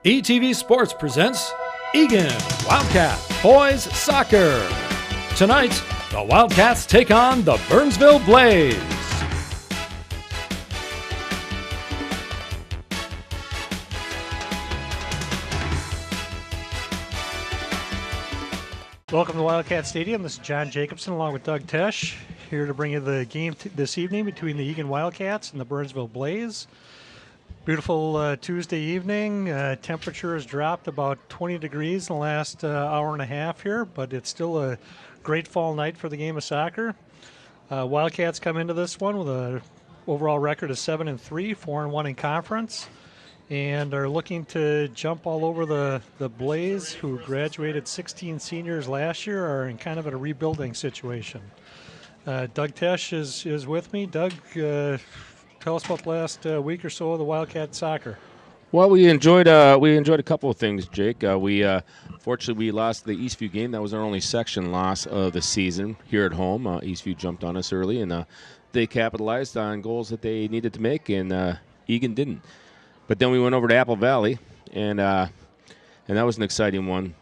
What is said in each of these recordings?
ETV Sports presents Eagan Wildcat Boys Soccer. Tonight, the Wildcats take on the Burnsville Blaze. Welcome to Wildcat Stadium. This is John Jacobson along with Doug Tesh, here to bring you the game this evening between the Eagan Wildcats and the Burnsville Blaze. Beautiful Tuesday evening. Temperature has dropped about 20 degrees in the last hour and a half here, but it's still a great fall night for the game of soccer. Wildcats come into this one with an overall record of 7-3, 4-1 in conference, and are looking to jump all over the Blaze, who graduated 16 seniors last year, are in kind of a rebuilding situation. Doug Tesh is with me. Doug, tell us about the last week or so of the Wildcat soccer. Well, we enjoyed a couple of things, Jake. Fortunately we lost the Eastview game. That was our only section loss of the season here at home. Eastview jumped on us early, and they capitalized on goals that they needed to make, and Eagan didn't. But then we went over to Apple Valley, and that was an exciting one.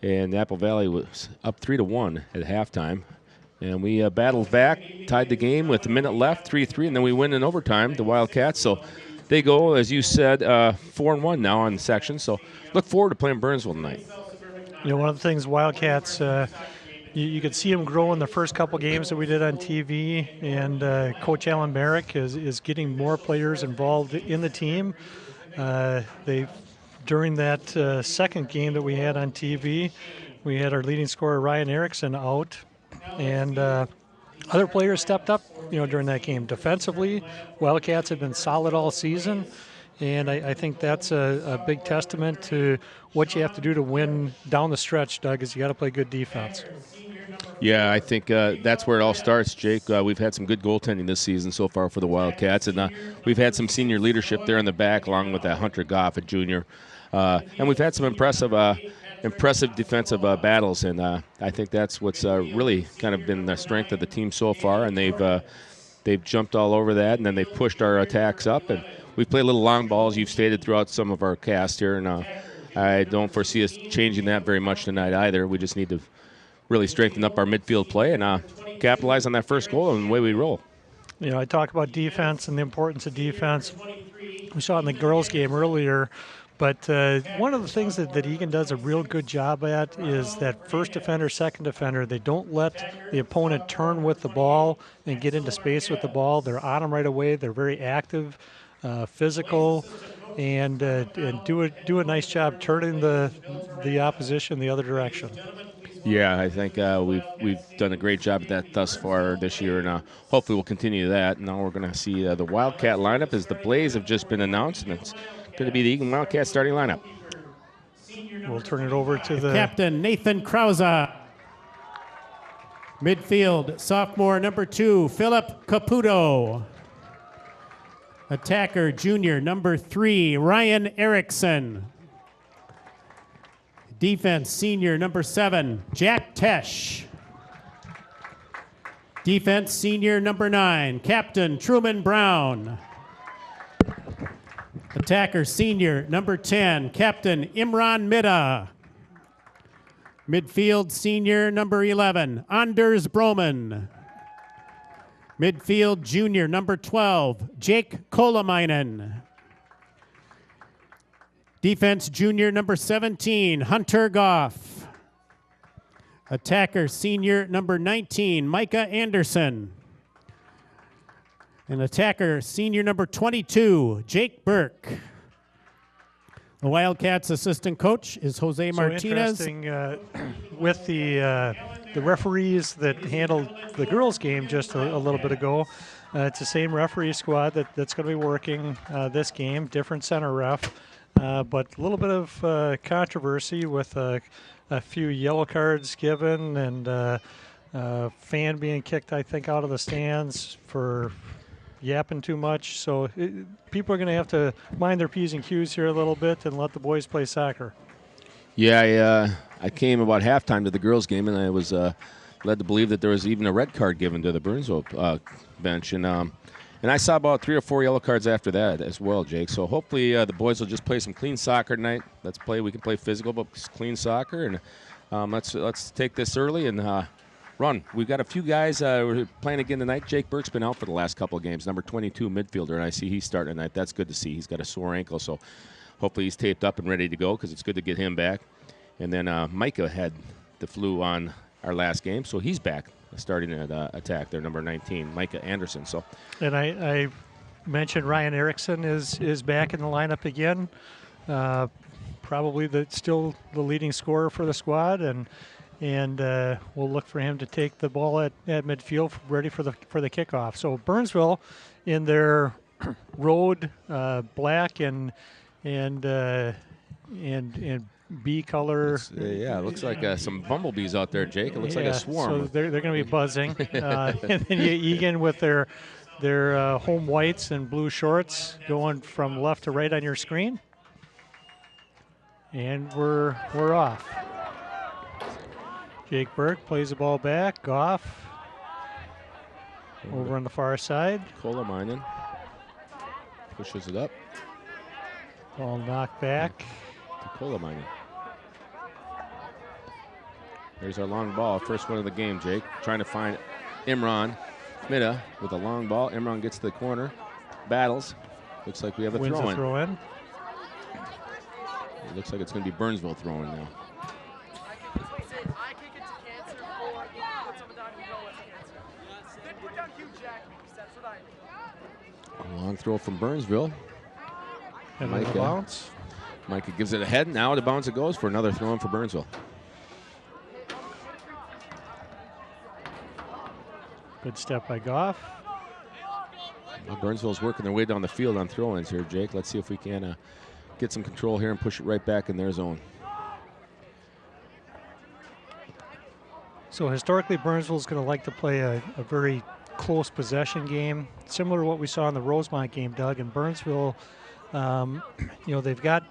And Apple Valley was up 3-1 at halftime. And we battled back, tied the game with a minute left, 3-3, and then we win in overtime, the Wildcats. So they go, as you said, 4-1 now on the section. So look forward to playing Burnsville tonight. You know, one of the things Wildcats, you could see them grow in the first couple games that we did on TV, and Coach Alan Merrick is getting more players involved in the team. During that second game that we had on TV, we had our leading scorer Ryan Erickson out. And other players stepped up, during that game. Defensively, Wildcats have been solid all season, and I think that's a big testament to what you have to do to win down the stretch, Doug, is you got to play good defense. Yeah, I think that's where it all starts, Jake. We've had some good goaltending this season so far for the Wildcats, and we've had some senior leadership there in the back, along with Hunter Goff, a junior. And we've had some impressive defensive battles, and I think that's what's really kind of been the strength of the team so far, and they've jumped all over that, and then they've pushed our attacks up, and we've played little long balls, you've stated, throughout some of our cast here, and I don't foresee us changing that very much tonight either. We just need to really strengthen up our midfield play and capitalize on that first goal, and away we roll. I talk about defense and the importance of defense. We saw it in the girls' game earlier. But one of the things that Eagan does a real good job at is that first defender, second defender, they don't let the opponent turn with the ball and get into space with the ball. They're on them right away. They're very active, physical, and do a nice job turning the opposition the other direction. Yeah, I think we've done a great job at that thus far this year, and hopefully we'll continue that. Now we're going to see the Wildcat lineup as the Blaze have just been announced, and it's going to be the Eagan Wildcat starting lineup. We'll turn it over to the captain, Nathan Krause. Midfield, sophomore number 2, Philip Caputo. Attacker, junior number 3, Ryan Erickson. Defense, senior number 7, Jack Tesh. Defense, senior number 9, Captain Truman Brown. Attacker, senior number 10, Captain Imran Midda. Midfield, senior number 11, Anders Broman. Midfield, junior number 12, Jake Kolamainen. Defense, junior number 17, Hunter Goff. Attacker, senior number 19, Micah Anderson. And attacker, senior number 22, Jake Burke. The Wildcats assistant coach is Jose Martinez. Interesting with the referees that handled the girls' game just a little bit ago. It's the same referee squad that's going to be working this game, different center ref. But a little bit of controversy with a few yellow cards given and fan being kicked, I think, out of the stands for yapping too much. So people are going to have to mind their P's and Q's here a little bit and let the boys play soccer. Yeah, I came about halftime to the girls' game, and I was led to believe that there was even a red card given to the Burnsville bench. And And I saw about 3 or 4 yellow cards after that as well, Jake. So hopefully the boys will just play some clean soccer tonight. We can play physical, but clean soccer. And let's take this early and run. We've got a few guys we're playing again tonight. Jake Burke's been out for the last couple of games, number 22 midfielder, and I see he's starting tonight. That's good to see. He's got a sore ankle, so hopefully he's taped up and ready to go because it's good to get him back. And then Micah had the flu on our last game, so he's back starting at attack there, number 19, Micah Anderson. So, and I mentioned Ryan Erickson is back in the lineup again. Probably still the leading scorer for the squad, and we'll look for him to take the ball at midfield, ready for the kickoff. So Burnsville, in their road black and bee color. It looks like some bumblebees out there, Jake. It looks like a swarm. So they're going to be buzzing. And then Eagan with their home whites and blue shorts going from left to right on your screen. And we're off. Jake Burke plays the ball back. Goff over on the far side. Kolamainen pushes it up. Ball knocked back. Kolamainen. There's our long ball, first one of the game, Jake. Trying to find Imran Mida with a long ball. Imran gets to the corner, battles. Looks like we have a throw-in. It looks like it's going to be Burnsville throwing now. A long throw from Burnsville. And Micah bounce. Micah gives it ahead. Now out of bounds it goes for another throw-in for Burnsville. Good step by Goff. Well, Burnsville's working their way down the field on throw-ins here, Jake. Let's see if we can get some control here and push it right back in their zone. So historically, Burnsville's going to like to play a very close possession game, similar to what we saw in the Rosemont game, Doug. And Burnsville, they've got,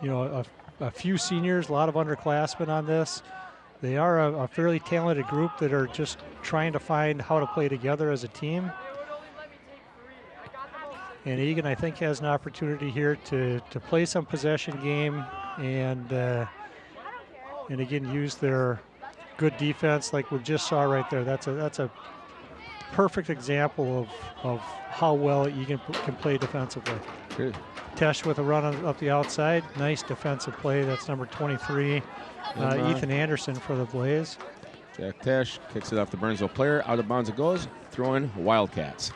a few seniors, a lot of underclassmen on this. They are a fairly talented group that are just trying to find how to play together as a team. And Eagan, I think, has an opportunity here to play some possession game and again use their good defense like we just saw right there. That's a perfect example of how well Eagan can play defensively. Good. Tesh with a run up the outside. Nice defensive play. That's number 23, Ethan Anderson for the Blaze. Jack Tesh kicks it off the Burnsville player. Out of bounds it goes. Throw in Wildcats.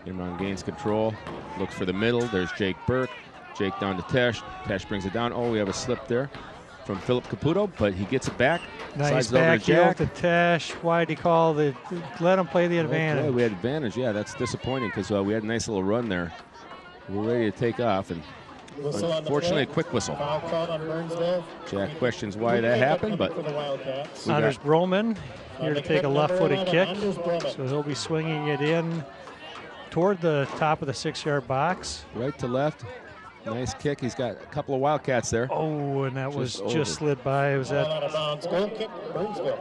Imran gains control. Looks for the middle. There's Jake Burke. Jake down to Tesh. Tesh brings it down. Oh, we have a slip there from Philip Caputo, but he gets it back. Nice back heel to Tesh. Why did he call let him play the advantage? Okay, we had advantage. Yeah, that's disappointing because we had a nice little run there. We're ready to take off, and unfortunately a quick whistle. Jack questions why that happened, but Anders Broman here to take a left-footed kick. So he'll be swinging it in toward the top of the 6-yard box. Right to left. Nice kick. He's got a couple of Wildcats there. Oh, and that was just slid by. It was that.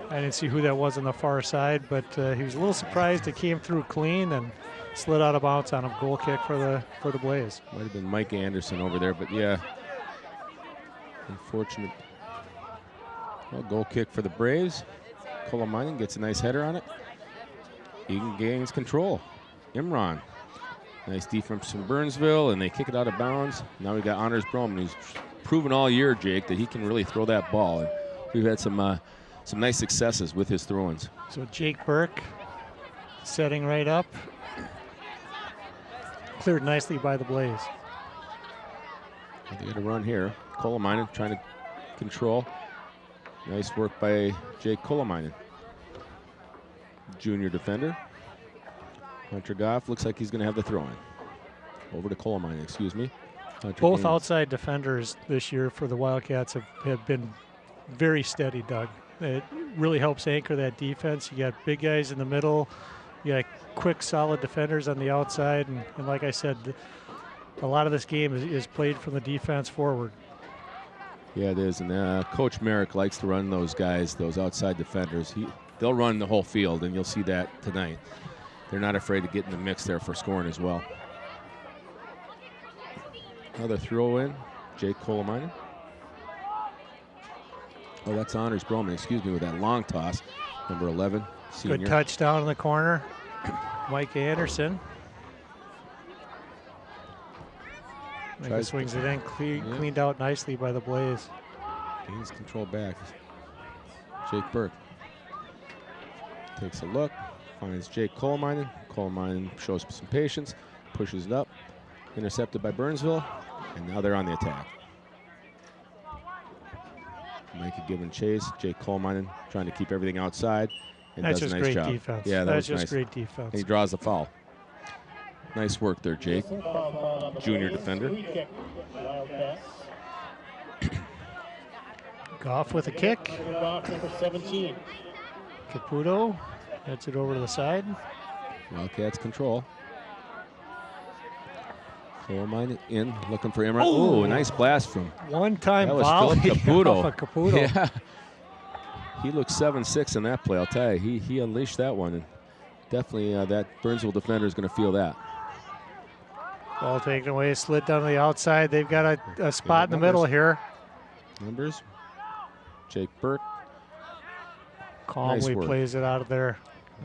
I didn't see who that was on the far side, but he was a little surprised it came through clean and slid out of bounds on a goal kick for the Blaze. Might have been Mike Anderson over there, but yeah, unfortunate. Well, goal kick for the Braves. Kolamainen gets a nice header on it. Eagan gains control. Imran. Nice defense from Burnsville, and they kick it out of bounds. Now we got Anders Broman, who's proven all year, Jake, that he can really throw that ball. And we've had some nice successes with his throw-ins. So Jake Burke setting right up. Cleared nicely by the Blaze. They got a run here. Kolamainen trying to control. Nice work by Jake Kolamainen. Junior defender. Hunter Goff looks like he's going to have the throw-in. Over to Kolamainen, excuse me. Hunter Both gains. outside defenders this year for the Wildcats have been very steady, Doug. It really helps anchor that defense. You got big guys in the middle. You got quick, solid defenders on the outside. And like I said, a lot of this game is played from the defense forward. Yeah, it is. And Coach Merrick likes to run those guys, those outside defenders. they'll run the whole field, and you'll see that tonight. They're not afraid to get in the mix there for scoring as well. Another throw in, Jake Kolominen. Oh, that's Honors Broman, excuse me, with that long toss. Number 11, senior. Good touchdown in the corner. Mike Anderson. Micah swings it in, cleaned out nicely by the Blaze. Gains control back. Jake Burke takes a look, finds Jake Kolominen. Kolominen shows some patience, pushes it up, intercepted by Burnsville, and now they're on the attack. Micah giving chase. Jake Kolominen trying to keep everything outside. And That's does just a nice great job. defense. Yeah, That's just nice. great defense. And he draws the foul. Nice work there, Jake. Junior defender. Goff with a kick. Number 17. Caputo heads it over to the side. Wildcats control. Kolominen in, looking for Imran. Oh, nice blast from. One-time That was volley Philip Caputo. off of Caputo. Yeah. He looked 7'6" in that play, I'll tell you. He unleashed that one. And definitely that Burnsville defender is going to feel that. Ball taken away, slid down to the outside. They've got a spot in the middle here. Numbers. Jake Burke. Calmly Nice plays it out of there.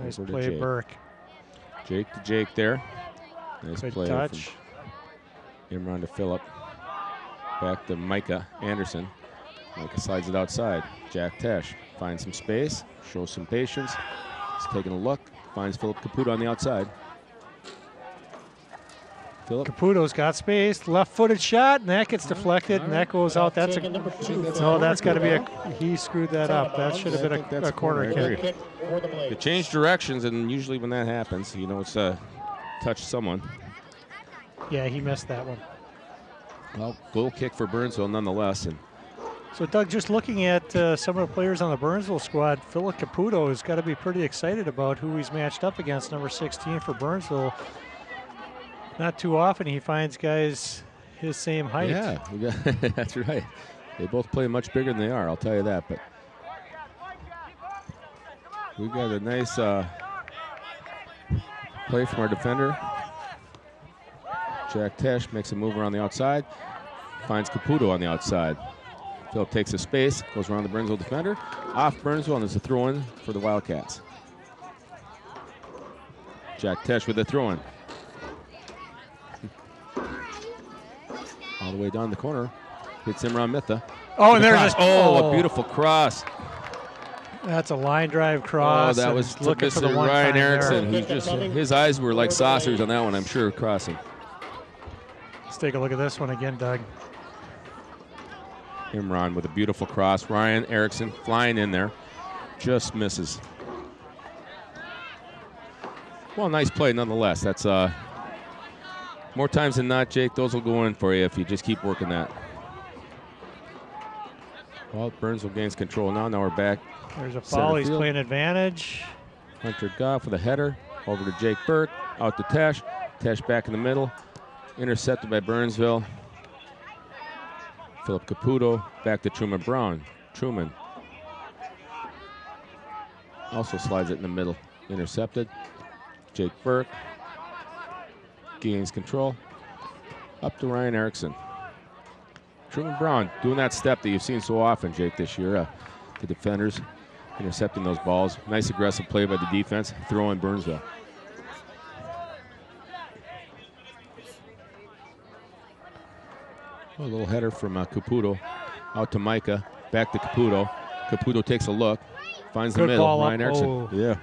Nice Over to play, Jake. Burke. Jake to Jake there. Nice Good play touch. from Imran to Phillip. Back to Micah Anderson. Micah slides it outside. Jack Tesh finds some space, shows some patience. He's taking a look, finds Philip Caputo on the outside. Philip. Caputo's got space, left-footed shot, and that gets deflected, and that goes out. That's a no. That's got to be a. He screwed that up. That should have been a corner kick. They change directions, and usually when that happens, you know it's touched someone. Yeah, he missed that one. Well, goal kick for Burnsville nonetheless. And So, Doug, just looking at some of the players on the Burnsville squad, Philip Caputo has got to be pretty excited about who he's matched up against, number 16 for Burnsville. Not too often he finds guys his same height. yeah, that's right. They both play much bigger than they are, I'll tell you that. But we got a nice play from our defender. Jack Tesh makes a move around the outside, finds Caputo on the outside. Philip takes a space, goes around the Burnsville defender, off Burnsville, and there's a throw-in for the Wildcats. Jack Tesh with the throw-in. All the way down the corner, hits Imran Mitha. Oh, and there's a beautiful cross. That's a line drive cross. Oh, that and was looking for the Mr. one Ryan time Erickson. there. He just, his eyes were like saucers on that one, I'm sure, crossing. Let's take a look at this one again, Doug. Imran with a beautiful cross. Ryan Erickson flying in there. Just misses. Well, nice play nonetheless. That's more times than not, Jake, those will go in for you if you just keep working that. Well, Burnsville gains control now. Now we're back. There's a foul. He's field. playing advantage. Hunter Goff with a header. Over to Jake Burke. Out to Tesh. Tesh back in the middle. Intercepted by Burnsville. Philip Caputo back to Truman Brown. Truman also slides it in the middle. Intercepted. Jake Burke gains control. Up to Ryan Erickson. Truman Brown doing that step that you've seen so often, Jake, this year. The defenders intercepting those balls. Nice aggressive play by the defense. Throw in Burnsville. A little header from Caputo. Out to Micah. Back to Caputo. Caputo takes a look. Finds the Good middle. ball Ryan up. Erickson. Oh. Yeah.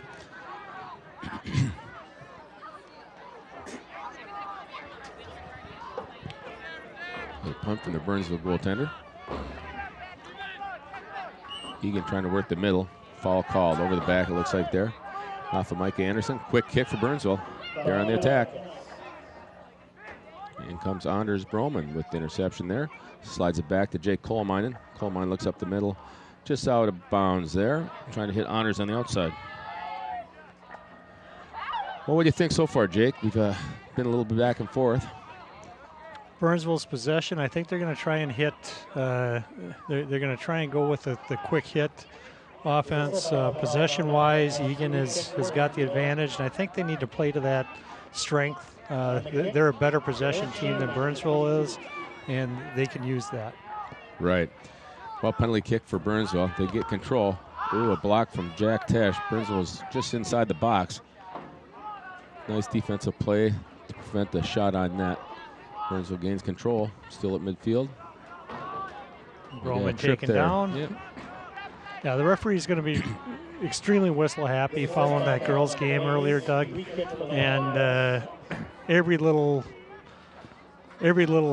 A punt from the Burnsville goaltender. Eagan trying to work the middle. Foul called over the back, it looks like there. Off of Micah Anderson. Quick kick for Burnsville. They're on the attack. In comes Anders Broman with the interception there. Slides it back to Jake Kolominen. Kolominen looks up the middle. Just out of bounds there. Trying to hit Anders on the outside. Well, what do you think so far, Jake? We've been a little bit back and forth. Burnsville's possession. I think they're going to try and hit. They're going to try and go with the quick hit offense. Possession-wise, Eagan has got the advantage, and I think they need to play to that strength. They're a better possession team than Burnsville is, and they can use that. Right. Well, penalty kick for Burnsville. They get control. Ooh, a block from Jack Tesh. Burnsville was just inside the box. Nice defensive play to prevent the shot on net. Burnsville gains control, still at midfield. Roman taken down. Yep. Yeah, the referee's going to be extremely whistle happy following that girls' game earlier, Doug. And every little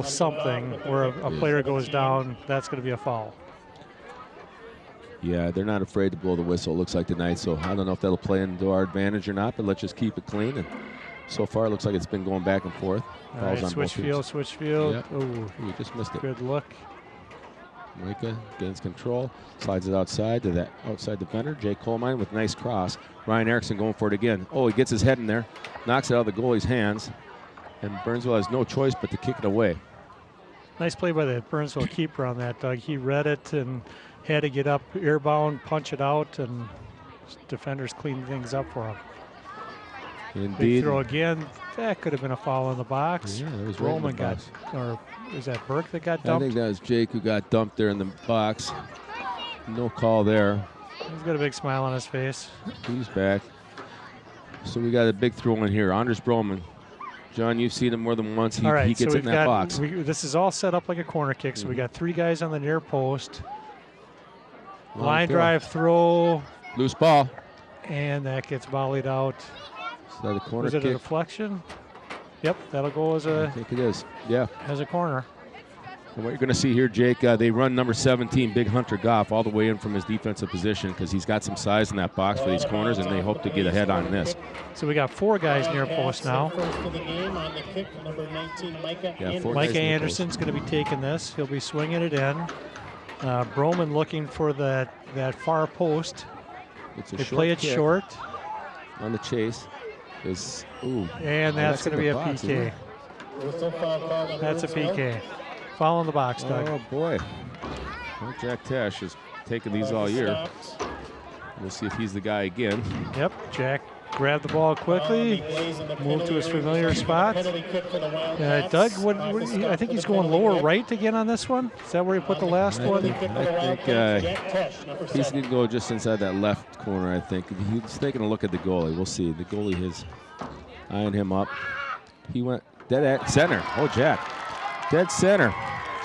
something where a player goes down, that's going to be a foul. Yeah, they're not afraid to blow the whistle, it looks like tonight. So I don't know if that'll play into our advantage or not, but let's just keep it clean. And so far, it looks like it's been going back and forth. All right, switch field. Yep. Oh, we just missed it. Good look. Micah gains control, slides it outside to that outside defender. Jake Colemine with nice cross. Ryan Erickson going for it again. Oh, he gets his head in there, knocks it out of the goalie's hands, and Burnsville has no choice but to kick it away. Nice play by the Burnsville keeper on that, Doug. He read it and had to get up airbound, punch it out, and defenders cleaned things up for him. Indeed. Big throw again. That could have been a foul in the box. Yeah, that was Roman right got, or was that Burke that got dumped? I think that was Jake who got dumped there in the box. No call there. He's got a big smile on his face. He's back. So we got a big throw in here. Anders Broman. John, you've seen him more than once. He, all right, he gets so in that box. This is all set up like a corner kick. So we got 3 guys on the near post. Line drive throw. Loose ball. And that gets volleyed out. Is that a corner Was it kick? a deflection? Yep, that'll go as I think it is. Yeah. as a corner. And what you're going to see here, Jake, they run number 17, Big Hunter Goff, all the way in from his defensive position because he's got some size in that box for these corners, and they hope to get ahead on this. So we got 4 guys near post now. Yeah, 4 Micah guys near Anderson's going to be taking this. He'll be swinging it in. Broman looking for that far post. It's a They short play it kick short. on the chase. And that's going to be a box, PK. That's a PK. Foul in the box, Doug. Oh, boy. Well, Jack Tesh has taken these all year. We'll see if he's the guy again. Yep, Jack grabbed the ball quickly, moved to his familiar spot. Doug, I think he's going lower right again on this one. Is that where he put the last one? I think he's going to go just inside that left corner, I think. He's taking a look at the goalie. We'll see. The goalie is eyeing him up. He went dead at center. Oh, Jack. Dead center.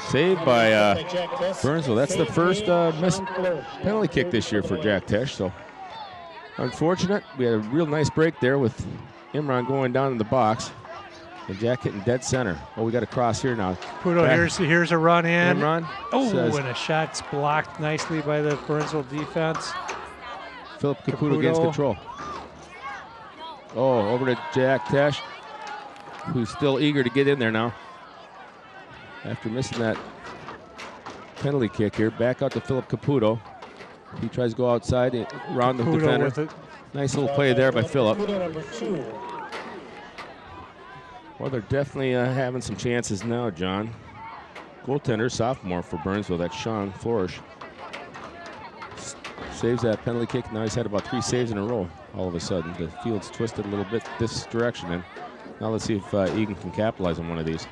Saved by Burnsville. That's the first missed penalty kick this year for Jack Tesh. So unfortunate. We had a real nice break there with Imran going down in the box. And Jack hitting dead center. Oh, we got a cross here now. Pudo, here's a run in. Imran. Oh, and a shot's blocked nicely by the Burnsville defense. Philip Caputo gains control. Oh, over to Jack Tesh, who's still eager to get in there now. After missing that penalty kick here, back out to Philip Caputo. He tries to go outside around the defender. Nice little play there by Philip. Well, they're definitely having some chances now, John. Goaltender, sophomore for Burnsville, that's Sean Flourish. Saves that penalty kick. Now he's had about 3 saves in a row all of a sudden. The field's twisted a little bit this direction. And now let's see if Eagan can capitalize on one of these.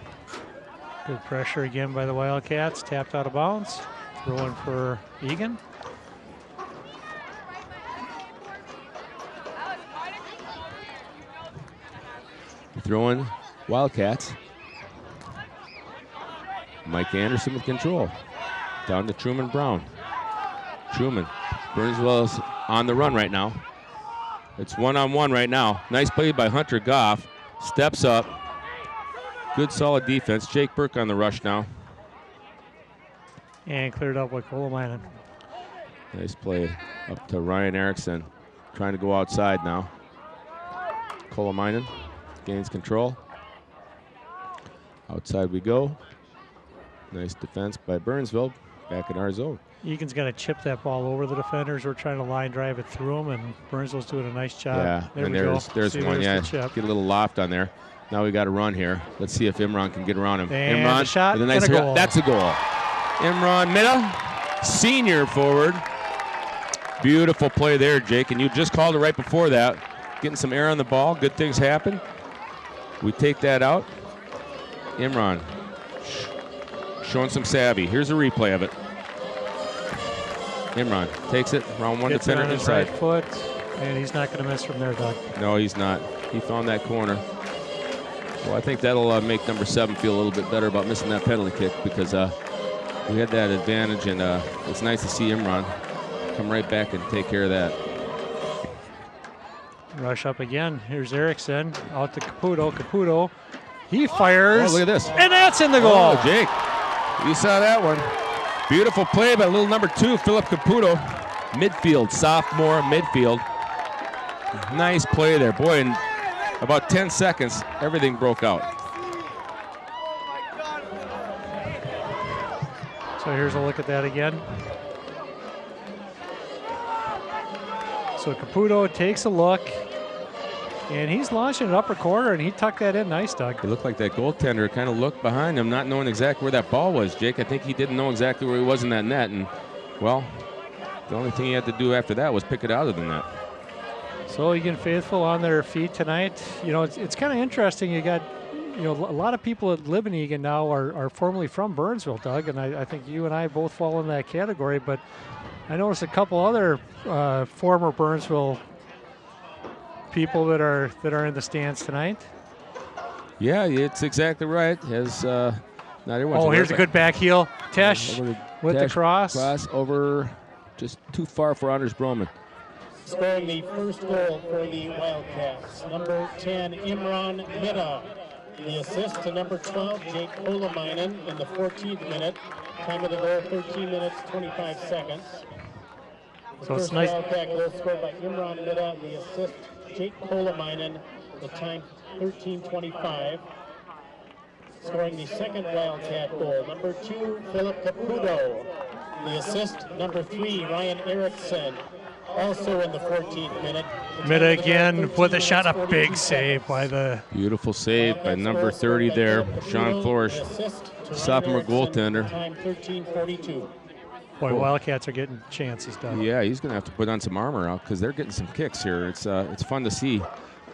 Good pressure again by the Wildcats. Tapped out of bounds. Throwing for Eagan. Throwing Wildcats. Mike Anderson with control. Down to Truman Brown. Truman. Burnsville is on the run right now. It's 1-on-1 right now. Nice play by Hunter Goff. Steps up. Good solid defense. Jake Burke on the rush now. And cleared up with Colemine. Nice play up to Ryan Erickson. Trying to go outside now. Colemine gains control. Outside we go. Nice defense by Burnsville. Back in our zone. Egan's got to chip that ball over the defenders. We're trying to line drive it through them, and Burnsville's doing a nice job. Yeah, there and we go. There's See, one. there's Yeah, get a little loft on there. Now we got to run here. Let's see if Imran can get around him. And Imran, a shot with a nice and a goal. That's a goal. Imran Mitta, senior forward, Beautiful play there, Jake, and you just called it right before that. Getting some air on the ball, good things happen. We take that out. Imran showing some savvy. Here's a replay of it. Imran takes it, round one Gets it defender on his inside. right foot, and he's not going to miss from there, Doug. No, he's not. He found that corner. Well, I think that'll make number 7 feel a little bit better about missing that penalty kick because we had that advantage, and it's nice to see Imran come right back and take care of that. Rush up again. Here's Erickson out to Caputo. Caputo, he fires. Oh, look at this. And that's in the goal. Oh, Jake, you saw that one. Beautiful play by little number 2, Philip Caputo. Midfield, sophomore midfield. Nice play there. Boy, in about 10 seconds, everything broke out. So here's a look at that again. So Caputo takes a look, and he's launching an upper corner, and he tucked that in nice, Doug. It looked like that goaltender kind of looked behind him, not knowing exactly where that ball was, Jake. I think he didn't know exactly where he was in that net, and, well, the only thing he had to do after that was pick it out of the net. So Eagan faithful on their feet tonight. You know, it's kind of interesting. You got, you know, a lot of people that live in Eagan now are formerly from Burnsville, Doug, and I think you and I both fall in that category, but I noticed a couple other former Burnsville people that are in the stands tonight. Yeah, it's exactly right. As not everyone's aware, here's a good back heel. Tesh with the cross. Cross over just too far for Anders Broman. Scoring the first goal for the Wildcats, number 10, Imran Mida. The assist to number 12, Jake Kolamainen in the 14th minute. Time of the goal, 13 minutes, 25 seconds. The So it's first nice. Wildcat goal scored by Imran Mida. The assist, Jake Kolamainen. The time, 13:25. Scoring the second Wildcat goal, number 2, Philip Caputo. The assist, number 3, Ryan Erickson. Also in the 14th minute. Mida again with a shot, a big save by the. Beautiful save by number 30 there, Sean Flores, sophomore goaltender. Time 13:42. Boy, Wildcats are getting chances, Doug. Yeah, he's going to have to put on some armor out because they're getting some kicks here. It's fun to see.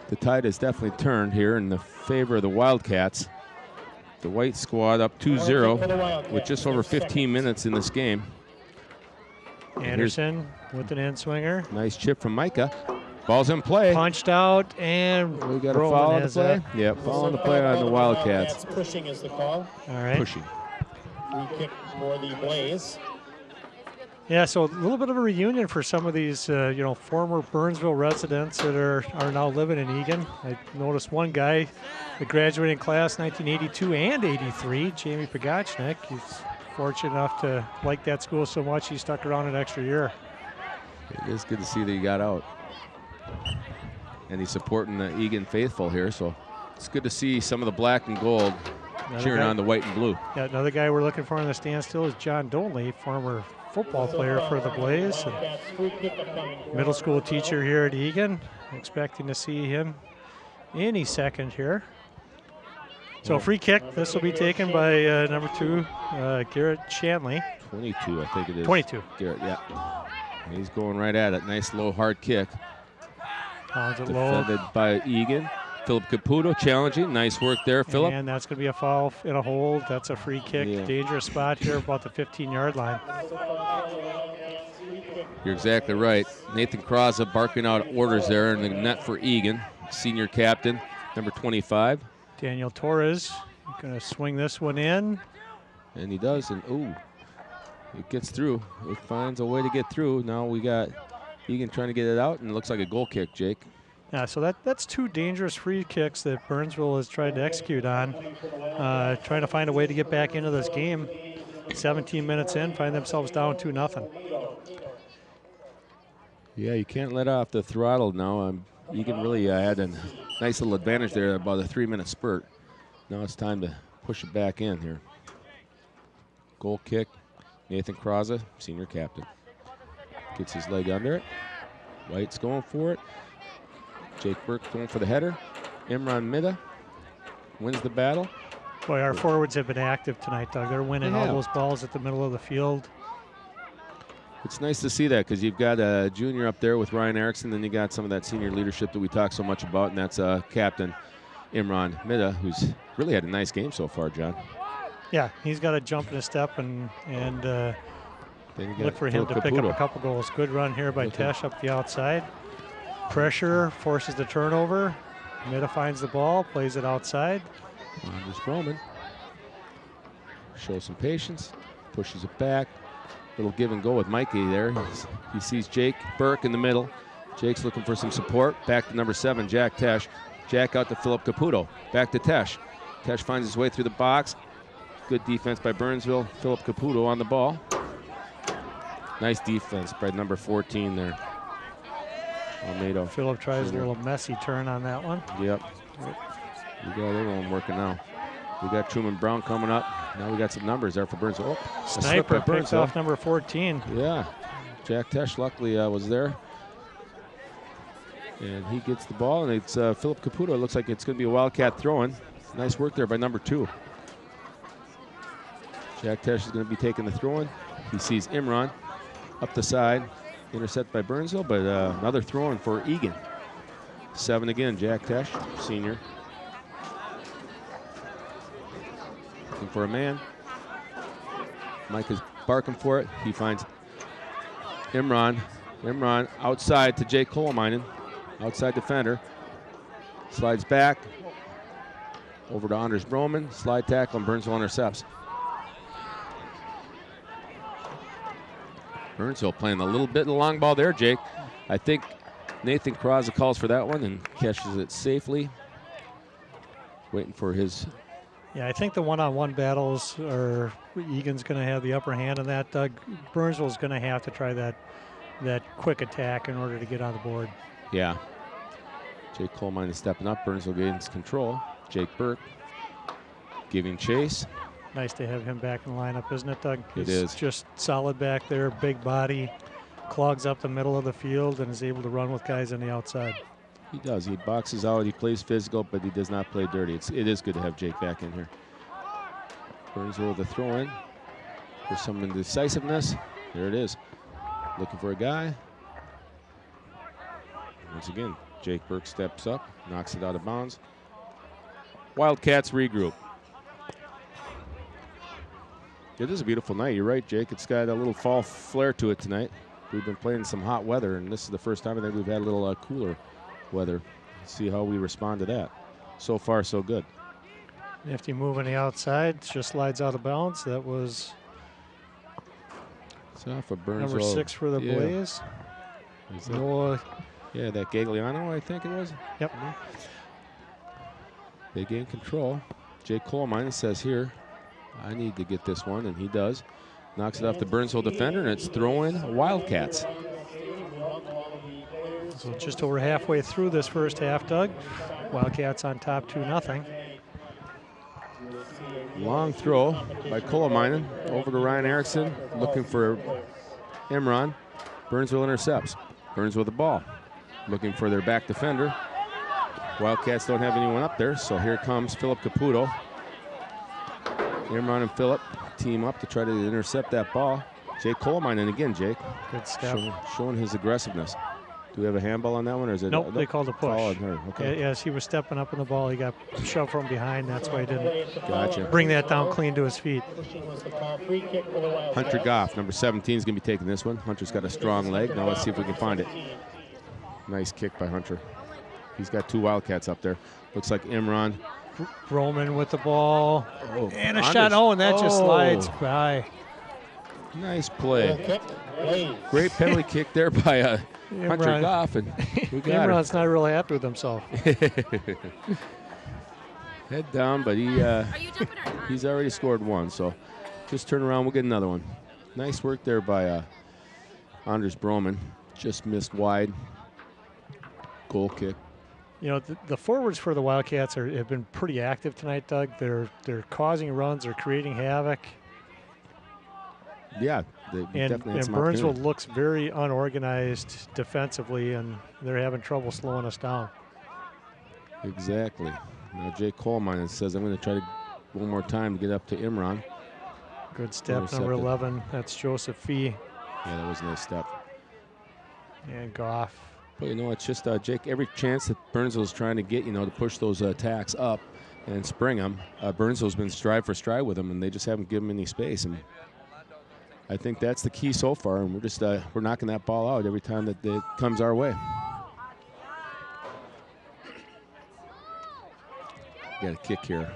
The tide has definitely turned here in the favor of the Wildcats. The white squad up 2-0 with just over 15 minutes in this game. Anderson with an in-swinger. Nice chip from Micah. Ball's in play. Punched out, and We got a Roman foul on the has play. a- Yeah, foul on the play on the Wildcats. Pushing is the call. All right. Pushing. Free kick for the Blaze. Yeah, so a little bit of a reunion for some of these, former Burnsville residents that are now living in Eagan. I noticed one guy that graduated in class 1982 and 83, Jamie Pagachnik. He's fortunate enough to like that school so much he stuck around an extra year. It is good to see that he got out. And he's supporting the Eagan faithful here, so it's good to see some of the black and gold cheering on the white and blue. Yeah, another guy we're looking for in the stand still is John Donley, former football player for the Blaze. And middle school teacher here at Eagan. Expecting to see him any second here. So free kick. This will be taken by number 2, Garrett Shanley. 22, I think it is. 22. Garrett, yeah. He's going right at it. Nice low hard kick. Pounds it low. Defended by Eagan. Philip Caputo challenging. Nice work there, Philip. And that's going to be a foul in a hold. That's a free kick. Yeah. Dangerous spot here about the 15-yard line. You're exactly right. Nathan Kraza barking out orders there in the net for Eagan. Senior captain, number 25. Daniel Torres going to swing this one in. And he does, and ooh, it gets through. It finds a way to get through. Now we got Eagan trying to get it out, and it looks like a goal kick, Jake. Yeah, so that's 2 dangerous free kicks that Burnsville has tried to execute on. Trying to find a way to get back into this game. 17 minutes in, find themselves down 2-0. Yeah, you can't let off the throttle now. Eagan really had a nice little advantage there, about a 3-minute spurt. Now it's time to push it back in here. Goal kick, Nathan Kraza, senior captain. Gets his leg under it. White's going for it. Jake Burke going for the header. Imran Mida wins the battle. Boy, our forwards have been active tonight, Doug. They're winning all Yeah. those balls at the middle of the field. It's nice to see that because you've got a junior up there with Ryan Erickson, then you got some of that senior leadership that we talk so much about, and that's Captain Imran Mida, who's really had a nice game so far, John. Yeah, he's got to jump in his step and look for him to pick up a couple goals. Good run here by Tesh up the outside. Pressure forces the turnover. Mida finds the ball, plays it outside. Anders Roman shows some patience, pushes it back. Little give and go with Mikey there. He sees Jake Burke in the middle. Jake's looking for some support. Back to number 7, Jack Tesh. Jack out to Philip Caputo. Back to Tesh. Tesh finds his way through the box. Good defense by Burnsville. Philip Caputo on the ball. Nice defense by number 14 there. Almeida. Philip tries a little messy turn on that one. Yep. We got everyone working now. We got Truman Brown coming up. Now we got some numbers there for Burnsville. Oh, Sniper picks off number 14. Yeah. Jack Tesh luckily was there. And he gets the ball, and it's Philip Caputo. It looks like it's going to be a Wildcat throw-in. Nice work there by number 2. Jack Tesh is going to be taking the throw-in. He sees Imran up the side. Intercept by Burnsville, but another throw-in for Eagan. 7 again, Jack Tesh, senior. Looking for a man. Mike is barking for it. He finds Imran. Imran outside to Jake Kolemainen. Outside defender. Slides back. Over to Anders Broman. Slide tackle, and Burnsville intercepts. Burnsville playing a little bit of the long ball there, Jake. I think Nathan Kraza calls for that one and catches it safely. Waiting for his... Yeah, I think the one-on-one battles are Egan's going to have the upper hand on that. Doug Burnsville's going to have to try that quick attack in order to get on the board. Yeah. Jake Coleman is stepping up. Burnsville gains control. Jake Burke giving chase. Nice to have him back in the lineup, isn't it, Doug? It is. He's just solid back there, big body, clogs up the middle of the field, and is able to run with guys on the outside. He does. He boxes out. He plays physical, but he does not play dirty. It is good to have Jake back in here. Burnsville with a throw-in for some indecisiveness. There it is. Looking for a guy. Once again, Jake Burke steps up, knocks it out of bounds. Wildcats regroup. It is a beautiful night. You're right, Jake. It's got a little fall flair to it tonight. We've been playing some hot weather, and this is the first time I think we've had a little cooler weather. Let's see how we respond to that. So far, so good. Nifty move on the outside, just slides out of bounds. That was off of Burnsville. Number 6 for the Blaze. Noah. Yeah, that Gagliano, I think it was. Yep. They gain control. Jake Coleman says here, I need to get this one, and he does. Knocks it off the Burnsville defender, and it's throwing Wildcats. So just over halfway through this first half, Doug. Wildcats on top 2-0. Long throw by Kolemainen over to Ryan Erickson, looking for Imran. Burnsville intercepts. Burnsville with the ball, looking for their back defender. Wildcats don't have anyone up there, so here comes Philip Caputo. Imran and Philip team up to try to intercept that ball. Jake Kolemainen again, Jake. Good step. Showing his aggressiveness. Do we have a handball on that one, or is it? Nope, they called a push. Okay. Yes, he was stepping up in the ball. He got shoved from behind. That's why he didn't bring that down clean to his feet. Hunter Goff, number 17, is going to be taking this one. Hunter's got a strong leg. Now let's see if we can find it. Nice kick by Hunter. He's got 2 Wildcats up there. Looks like Imran. Roman with the ball. Oh, and a shot. Oh, and that just slides by. Nice play. Great penalty kick there by Hunter Goff. And we got Imran's not really happy with himself. Head down, but he's already scored 1. So just turn around. We'll get another one. Nice work there by Anders Broman. Just missed wide. Goal kick. You know, the forwards for the Wildcats have been pretty active tonight, Doug. They're causing runs. They're creating havoc. Yeah, and Burnsville looks very unorganized defensively, and they're having trouble slowing us down. Exactly. Now Jake Coleman says, I'm going to try to one more time to get up to Imran. Good step, number 11. That's Joseph Fee. Yeah, that was a nice step. And Goff. But, you know, it's just, Jake, every chance that Burnsville's trying to get, you know, to push those attacks up and spring them, Burnsville's been stride for stride with them, and they just haven't given them any space. And I think that's the key so far, and we're just we're knocking that ball out every time that it comes our way. Got a kick here.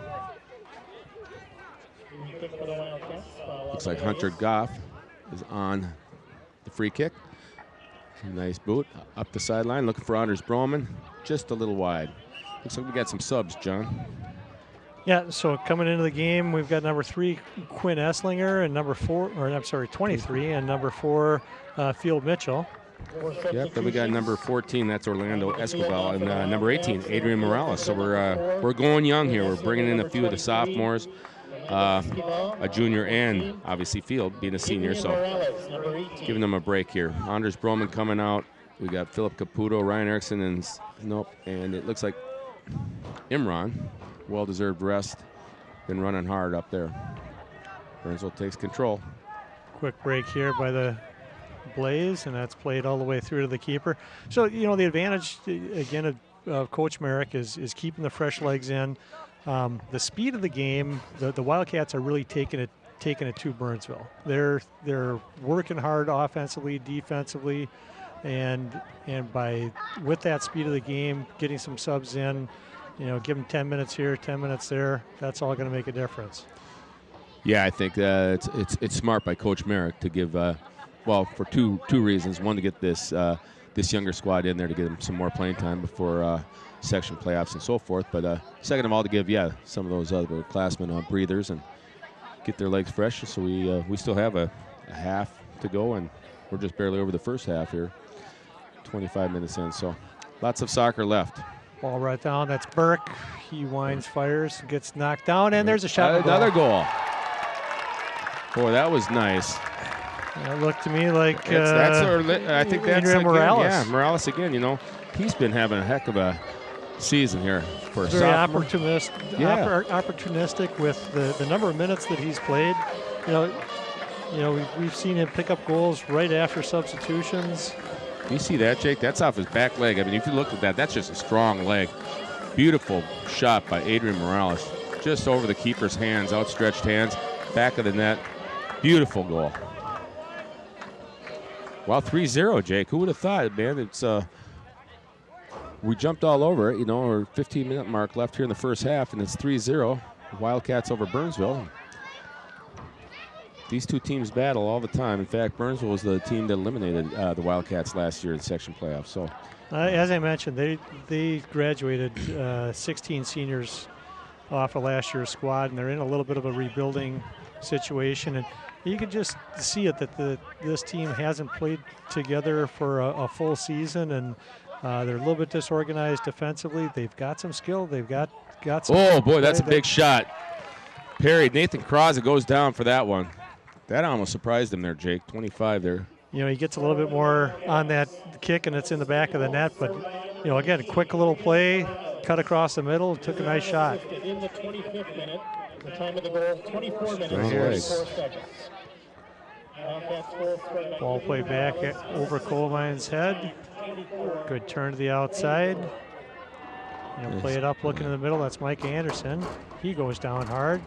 Looks like Hunter Goff is on the free kick. Nice boot up the sideline, looking for Anders Broman, just a little wide. Looks like we got some subs, John. Yeah, so coming into the game, we've got number 3, Quinn Esslinger, and number 23, and number 4, Field Mitchell. Yep, then we got number 14, that's Orlando Escobar, and number 18, Adrian Morales. So we're going young here. We're bringing in a few of the sophomores, a junior, and obviously Field being a senior. So giving them a break here. Anders Broman coming out. We got Philip Caputo, Ryan Erickson, and it looks like Imran. Well-deserved rest. Been running hard up there. Burnsville takes control. Quick break here by the Blaze, and that's played all the way through to the keeper. So, you know, the advantage, again, of Coach Merrick is keeping the fresh legs in. The speed of the game, the Wildcats are really taking it to Burnsville. They're working hard offensively, defensively, and with that speed of the game, getting some subs in, you know, give them 10 minutes here, 10 minutes there. That's all going to make a difference. Yeah, I think it's smart by Coach Merrick to give, well, for two reasons. One, to get this younger squad in there to get them some more playing time before section playoffs and so forth. But second of all, to give, some of those other classmen breathers and get their legs fresh. So we still have a half to go, and we're just barely over the first half here, 25 minutes in. So lots of soccer left. Ball right down. That's Burke. He winds, fires, gets knocked down, and there's a shot. Another goal. Boy, that was nice. It looked to me like I think that's Adrian Morales. Yeah, Morales again. You know, he's been having a heck of a season here for a very sophomore. opportunistic with the number of minutes that he's played. You know, we've seen him pick up goals right after substitutions. You see that, Jake? That's off his back leg. I mean, if you look at that, that's just a strong leg. Beautiful shot by Adrian Morales. Just over the keeper's hands, outstretched hands, back of the net. Beautiful goal. Wow, 3-0, Jake. Who would have thought, man? It's we jumped all over it, you know, our 15-minute mark left here in the first half, and it's 3-0. Wildcats over Burnsville. These two teams battle all the time. In fact, Burnsville was the team that eliminated the Wildcats last year in section playoffs. So, as I mentioned, they graduated 16 seniors off of last year's squad, and they're in a little bit of a rebuilding situation. And you could just see it that this team hasn't played together for a full season, and they're a little bit disorganized defensively. They've got some skill. They've got some. Oh boy, that's a big shot. Parried. Nathan Kraza goes down for that one. That almost surprised him there, Jake. 25 there. You know, he gets a little bit more on that kick, and it's in the back of the net. But, you know, again, quick little play, cut across the middle, took a nice shot. In the 25th minute, the time of the goal, 24 minutes, 4 seconds. Ball play back over Coalmine's head. Good turn to the outside. You know, play it up, looking in the middle. That's Mike Anderson. He goes down hard.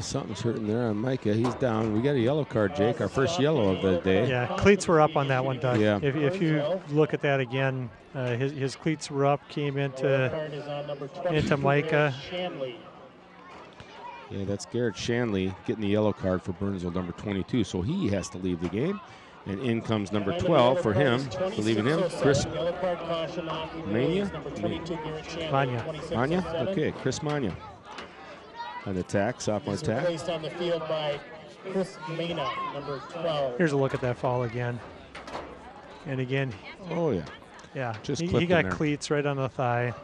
Something's hurting there on Micah. He's down. We got a yellow card, Jake. Our first yellow of the day. Yeah, cleats were up on that one, Doug. Yeah. If you look at that again, his cleats were up, came into Micah. Yeah, that's Garrett Shanley getting the yellow card for Burnsville, number 22. So he has to leave the game. And in comes number 12 for him. Relieving him, Chris Mania? Mania? Okay, Chris Mania. An attack, sophomore attack. Placed on the field by Chris Mena, number 12. Here's a look at that foul again. And again. Oh, yeah. Yeah, Just he got cleats right on the thigh.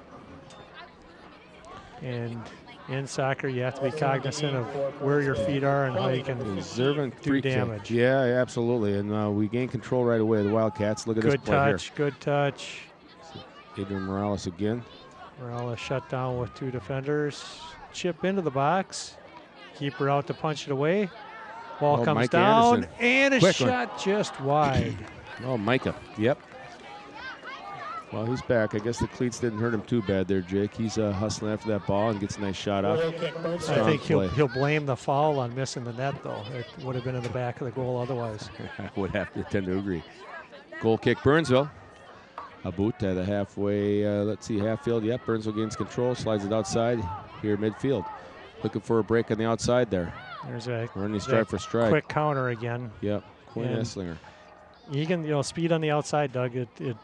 And in soccer, you have to be cognizant of where your feet are and how you can do damage. Yeah, absolutely. And we gain control right away. The Wildcats, look at this play here. Good touch. Adrian Morales again. Morales shut down with 2 defenders. Chip into the box. Keeper out to punch it away. Ball comes Mike down, Anderson. and a Quick one. shot just wide. Oh, Micah. Yep. Well, he's back. I guess the cleats didn't hurt him too bad there, Jake. He's hustling after that ball and gets a nice shot off. I think he'll blame the foul on missing the net, though. It would have been in the back of the goal otherwise. I would have to tend to agree. Goal kick, Burnsville. A boot at the halfway, half field. Yep, Burnsville gains control, slides it outside here midfield. Looking for a break on the outside there. There's a running stride for stride. Quick counter again. Yep, Quinn Esslinger. Eagan, speed on the outside, Doug. It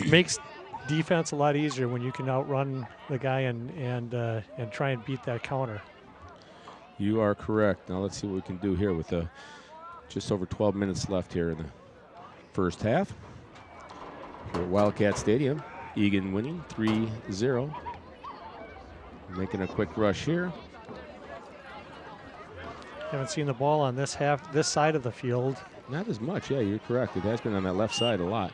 makes defense a lot easier when you can outrun the guy and try and beat that counter. You are correct. Now let's see what we can do here with just over 12 minutes left here in the first half. Here at Wildcat Stadium, Eagan winning 3-0. Making a quick rush here. Haven't seen the ball on this side of the field. Not as much, yeah, you're correct. It has been on that left side a lot.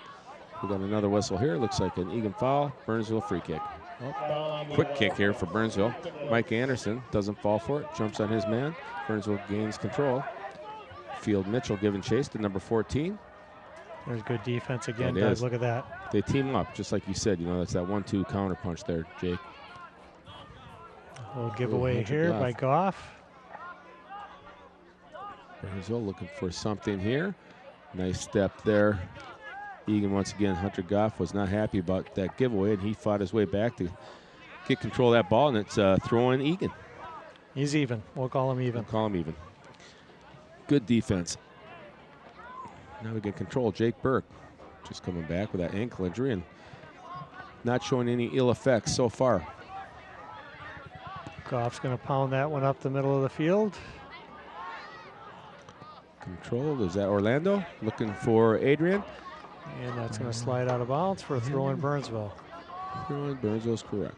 We got another whistle here. Looks like an Eagan foul. Burnsville free kick. Oh, quick kick here for Burnsville. Mike Anderson doesn't fall for it. Jumps on his man. Burnsville gains control. Field Mitchell giving chase to number 14. There's good defense again, Doug. Look at that. They team up, just like you said. That's that 1-2 counter punch there, Jake. A little giveaway here by Goff. Burnsville looking for something here. Nice step there. Eagan once again, Hunter Goff was not happy about that giveaway, and he fought his way back to get control of that ball, and it's throwing Eagan. He's even. We'll call him even. We'll call him even. Good defense. Now we get control. Jake Burke just coming back with that ankle injury and not showing any ill effects so far. Goff's going to pound that one up the middle of the field. Controlled. Is that Orlando? Looking for Adrian. And that's going to slide out of bounds for a throw in Burnsville. Throw in Burnsville's correct.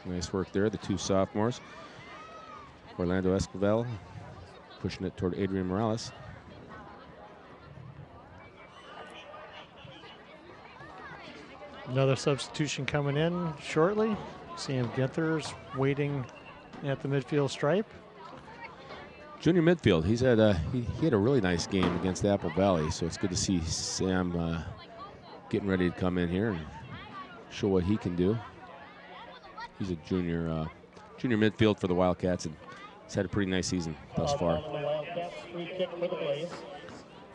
Nice work there, the two sophomores. Orlando Esquivel pushing it toward Adrian Morales. Another substitution coming in shortly. Sam Ginther's waiting at the midfield stripe. Junior midfield. He had a really nice game against Apple Valley, so it's good to see Sam getting ready to come in here and show what he can do. He's a junior midfield for the Wildcats, and he's had a pretty nice season thus far.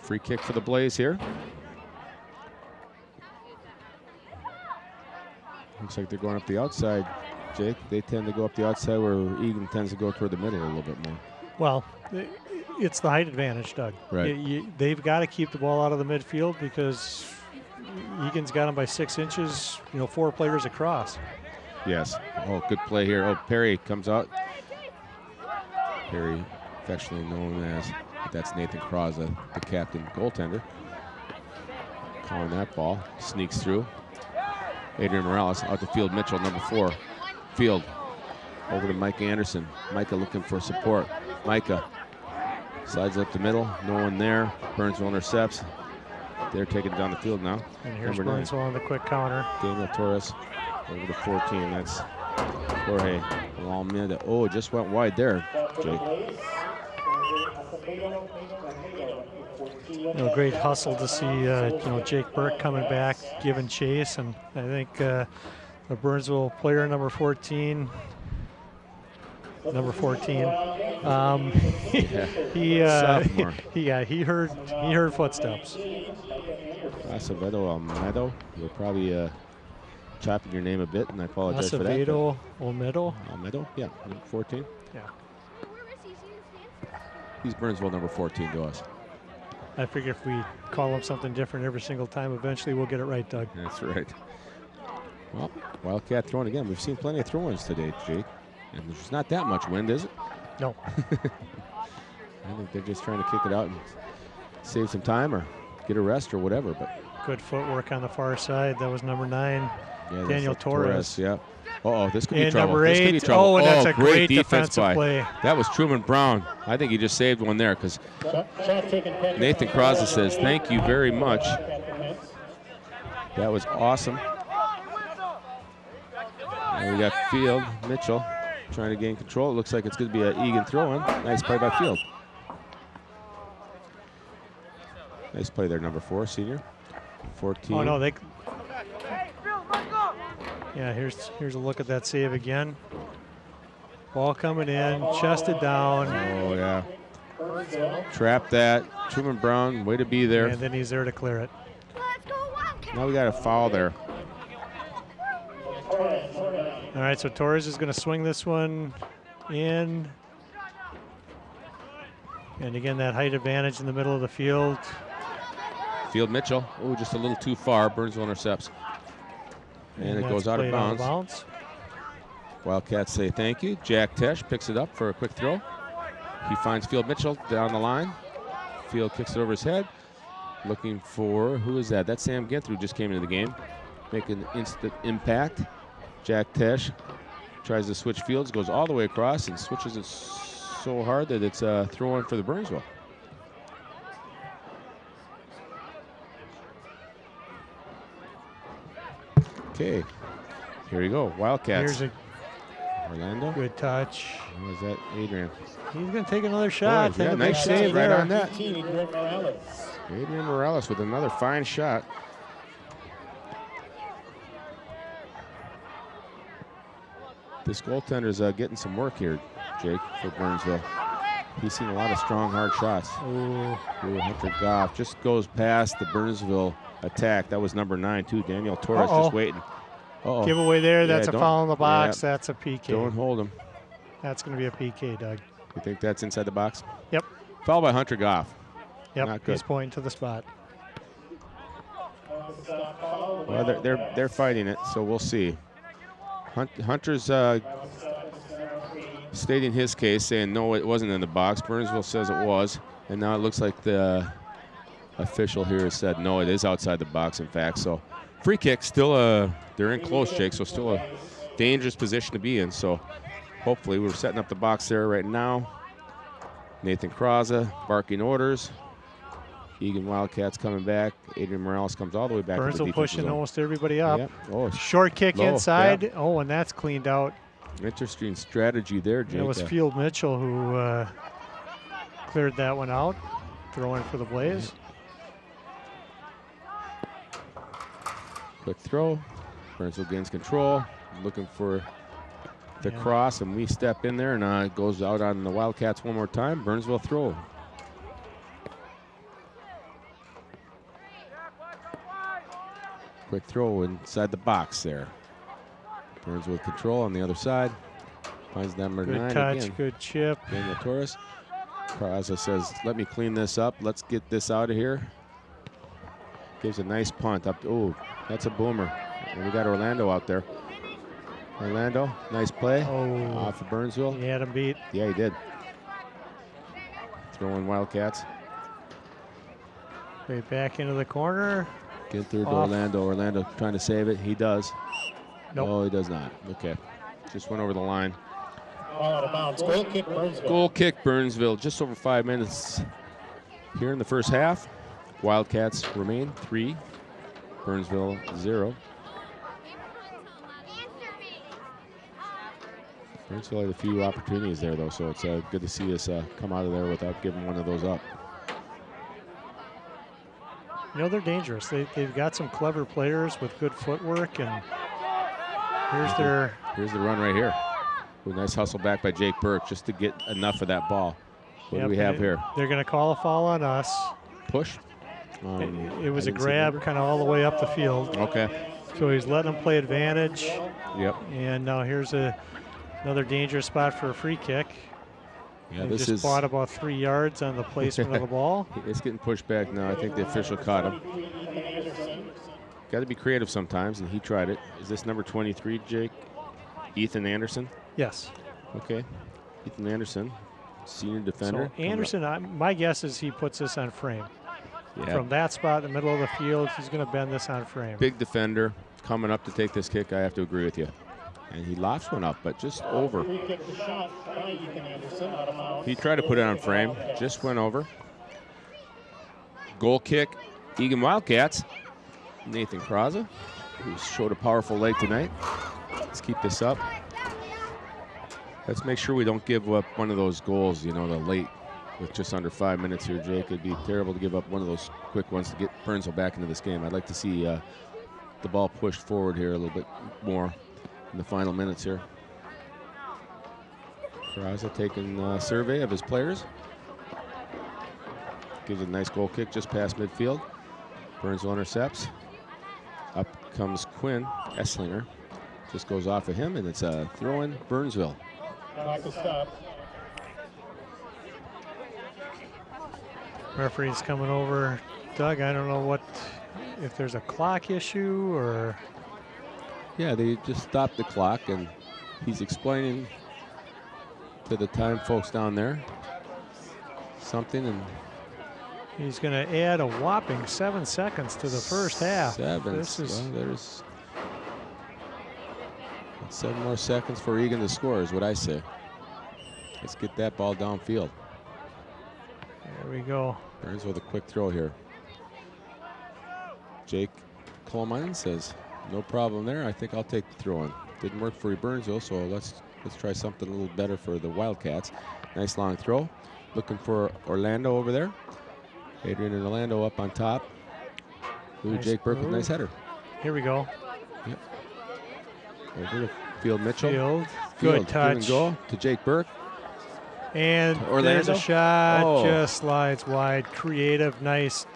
Free kick for the Blaze here. Looks like they're going up the outside, Jake. They tend to go up the outside where Eagan tends to go toward the middle a little bit more. Well, it's the height advantage, Doug. Right. They've got to keep the ball out of the midfield because Eagan's got him by 6 inches, 4 players across. Yes. Oh, good play here. Oh, Perry comes out. Perry, affectionately known as, that's Nathan Cross, the captain goaltender. Calling that ball. Sneaks through. Adrian Morales out to Field Mitchell, number 4. Field over to Mike Anderson. Micah looking for support. Micah slides up the middle. No one there. Burnsville intercepts. They're taking it down the field now. And here's Burnsville on the quick counter. Daniel Torres over to 14. That's Jorge Almeida. Oh, it just went wide there, Jake. Great hustle to see Jake Burke coming back, giving chase, and I think the Burnsville player number 14. He heard footsteps. Acevedo Almedo. You're probably chopping your name a bit, and I apologize for that. Acevedo Almedo. Almedo, yeah, number 14. Yeah. He's Burnsville number 14 to us. I figure if we call him something different every single time, eventually we'll get it right, Doug. That's right. Well, Wildcat throwing again. We've seen plenty of throw-ins today, Jake. And there's not that much wind, is it? No. I think they're just trying to kick it out and save some time or get a rest or whatever. But good footwork on the far side. That was number 9, Daniel Torres. Yeah. Uh-oh, this could be and trouble. Number 8. This could be trouble. And that's a great defensive play. That was Truman Brown. I think he just saved one there because Nathan Crosby says, thank you very much. That was awesome. And we got Field Mitchell trying to gain control. It looks like it's going to be an Eagan throw-in. Nice play by Field. Nice play there, number 4, senior. 14. Oh, no, they... Yeah, here's a look at that save again. Ball coming in, chested down. Oh, yeah. Trap that. Truman Brown, way to be there. And then he's there to clear it. Now we got a foul there. All right, so Torres is going to swing this one in. And again, that height advantage in the middle of the field. Field Mitchell. Oh, just a little too far. Burnsville intercepts. And it goes out of bounds. Wildcats say thank you. Jack Tesh picks it up for a quick throw. He finds Field Mitchell down the line. Field kicks it over his head. Looking for, who is that? That's Sam Ginther, who just came into the game. Making instant impact. Jack Tesh tries to switch fields, goes all the way across and switches it so hard that it's a throw-in for the Burnsville. Okay, here we go. Wildcats. Here's Orlando. Good touch. What was that? Adrian. He's going to take another shot. Yeah, nice save right on that. 18, Adrian Morales. Adrian Morales with another fine shot. This goaltender's getting some work here, Jake, for Burnsville. He's seen a lot of strong, hard shots. Ooh, Hunter Goff just goes past the Burnsville attack. That was number 9, too. Daniel Torres just waiting. Giveaway there. That's a foul in the box. Yeah, that's a PK. Don't hold him. That's going to be a PK, Doug. You think that's inside the box? Yep. Foul by Hunter Goff. Yep, Not good. he's pointing to the spot. Well, they're fighting it, so we'll see. Hunter's stating his case, saying no, it wasn't in the box. Burnsville says it was, and now it looks like the official here has said no, it is outside the box, in fact. So free kick, still they're in close, Jake, so still a dangerous position to be in. So hopefully we're setting up the box there right now. Nathan Kraza barking orders. Eagan Wildcats coming back. Adrian Morales comes all the way back. Burnsville pushing almost everybody up. Yep. Oh, short kick low, inside. yeah. Oh, and that's cleaned out. Interesting strategy there, Jake. It was Field Mitchell who cleared that one out. Throwing for the Blaze. Quick throw. Burnsville gains control. Looking for the cross, and we step in there, and it goes out on the Wildcats one more time. Burnsville throw. Quick throw inside the box there. Burnsville with control on the other side. Finds number 9 Good touch, again. good chip. Daniel Torres. Kraza says, let me clean this up. Let's get this out of here. Gives a nice punt up. Oh, that's a boomer. And we got Orlando out there. Orlando, nice play. Oh, Off of Burnsville. he had him beat. Yeah, he did. Throwing Wildcats. Right back into the corner. Get through to Orlando. Orlando trying to save it. He does. Nope. Oh, he does not. Okay. Just went over the line. All out of bounds. Goal kick Burnsville. Goal kick Burnsville. Just over 5 minutes here in the first half. Wildcats remain 3. Burnsville 0. Burnsville had a few opportunities there, though, so it's good to see us come out of there without giving one of those up. You know, they're dangerous. They've got some clever players with good footwork, and here's the run right here. Ooh, nice hustle back by Jake Burke just to get enough of that ball. What do we have here? They're going to call a foul on us. Push? It was a grab kind of all the way up the field. Okay. So he's letting them play advantage. Yep. And now here's another dangerous spot for a free kick. Yeah, He this just is bought about 3 yards on the placement of the ball. It's getting pushed back now. I think the official caught him. Got to be creative sometimes, and he tried it. Is this number 23, Jake? Ethan Anderson? Yes. Okay. Ethan Anderson, senior defender. So Anderson, my guess is he puts this on frame. Yeah. From that spot in the middle of the field, he's going to bend this on frame. Big defender coming up to take this kick. I have to agree with you. And he lofts one up, but just over. He tried to put it on frame, just went over. Goal kick, Eagan Wildcats. Nathan Kraza, who showed a powerful leg tonight. Let's keep this up. Let's make sure we don't give up one of those goals, you know, the late with just under 5 minutes here, Jake. It'd be terrible to give up one of those quick ones to get Burnsville back into this game. I'd like to see the ball pushed forward here a little bit more in the final minutes here. Peraza taking a survey of his players. Gives a nice goal kick just past midfield. Burnsville intercepts. Up comes Quinn Esslinger. Just goes off of him, and it's a throw-in Burnsville. Referee's coming over. Doug, I don't know if there's a clock issue or... Yeah, they just stopped the clock, and he's explaining to the time folks down there something, and he's going to add a whopping 7 seconds to the first half. This is well, there's 7 more seconds for Eagan to score, is what I say. Let's get that ball downfield. There we go. Burns with a quick throw here. Jake Coleman says, no problem there. I think I'll take the throw in. Didn't work for Burnsville, so let's try something a little better for the Wildcats. Nice long throw. Looking for Orlando over there. Adrian and Orlando up on top. Ooh, nice Jake Burke with a nice header. Here we go. Yep. Over to Field Mitchell. Good touch. Give and go to Jake Burke. And there's a shot, just slides wide. Creative, nice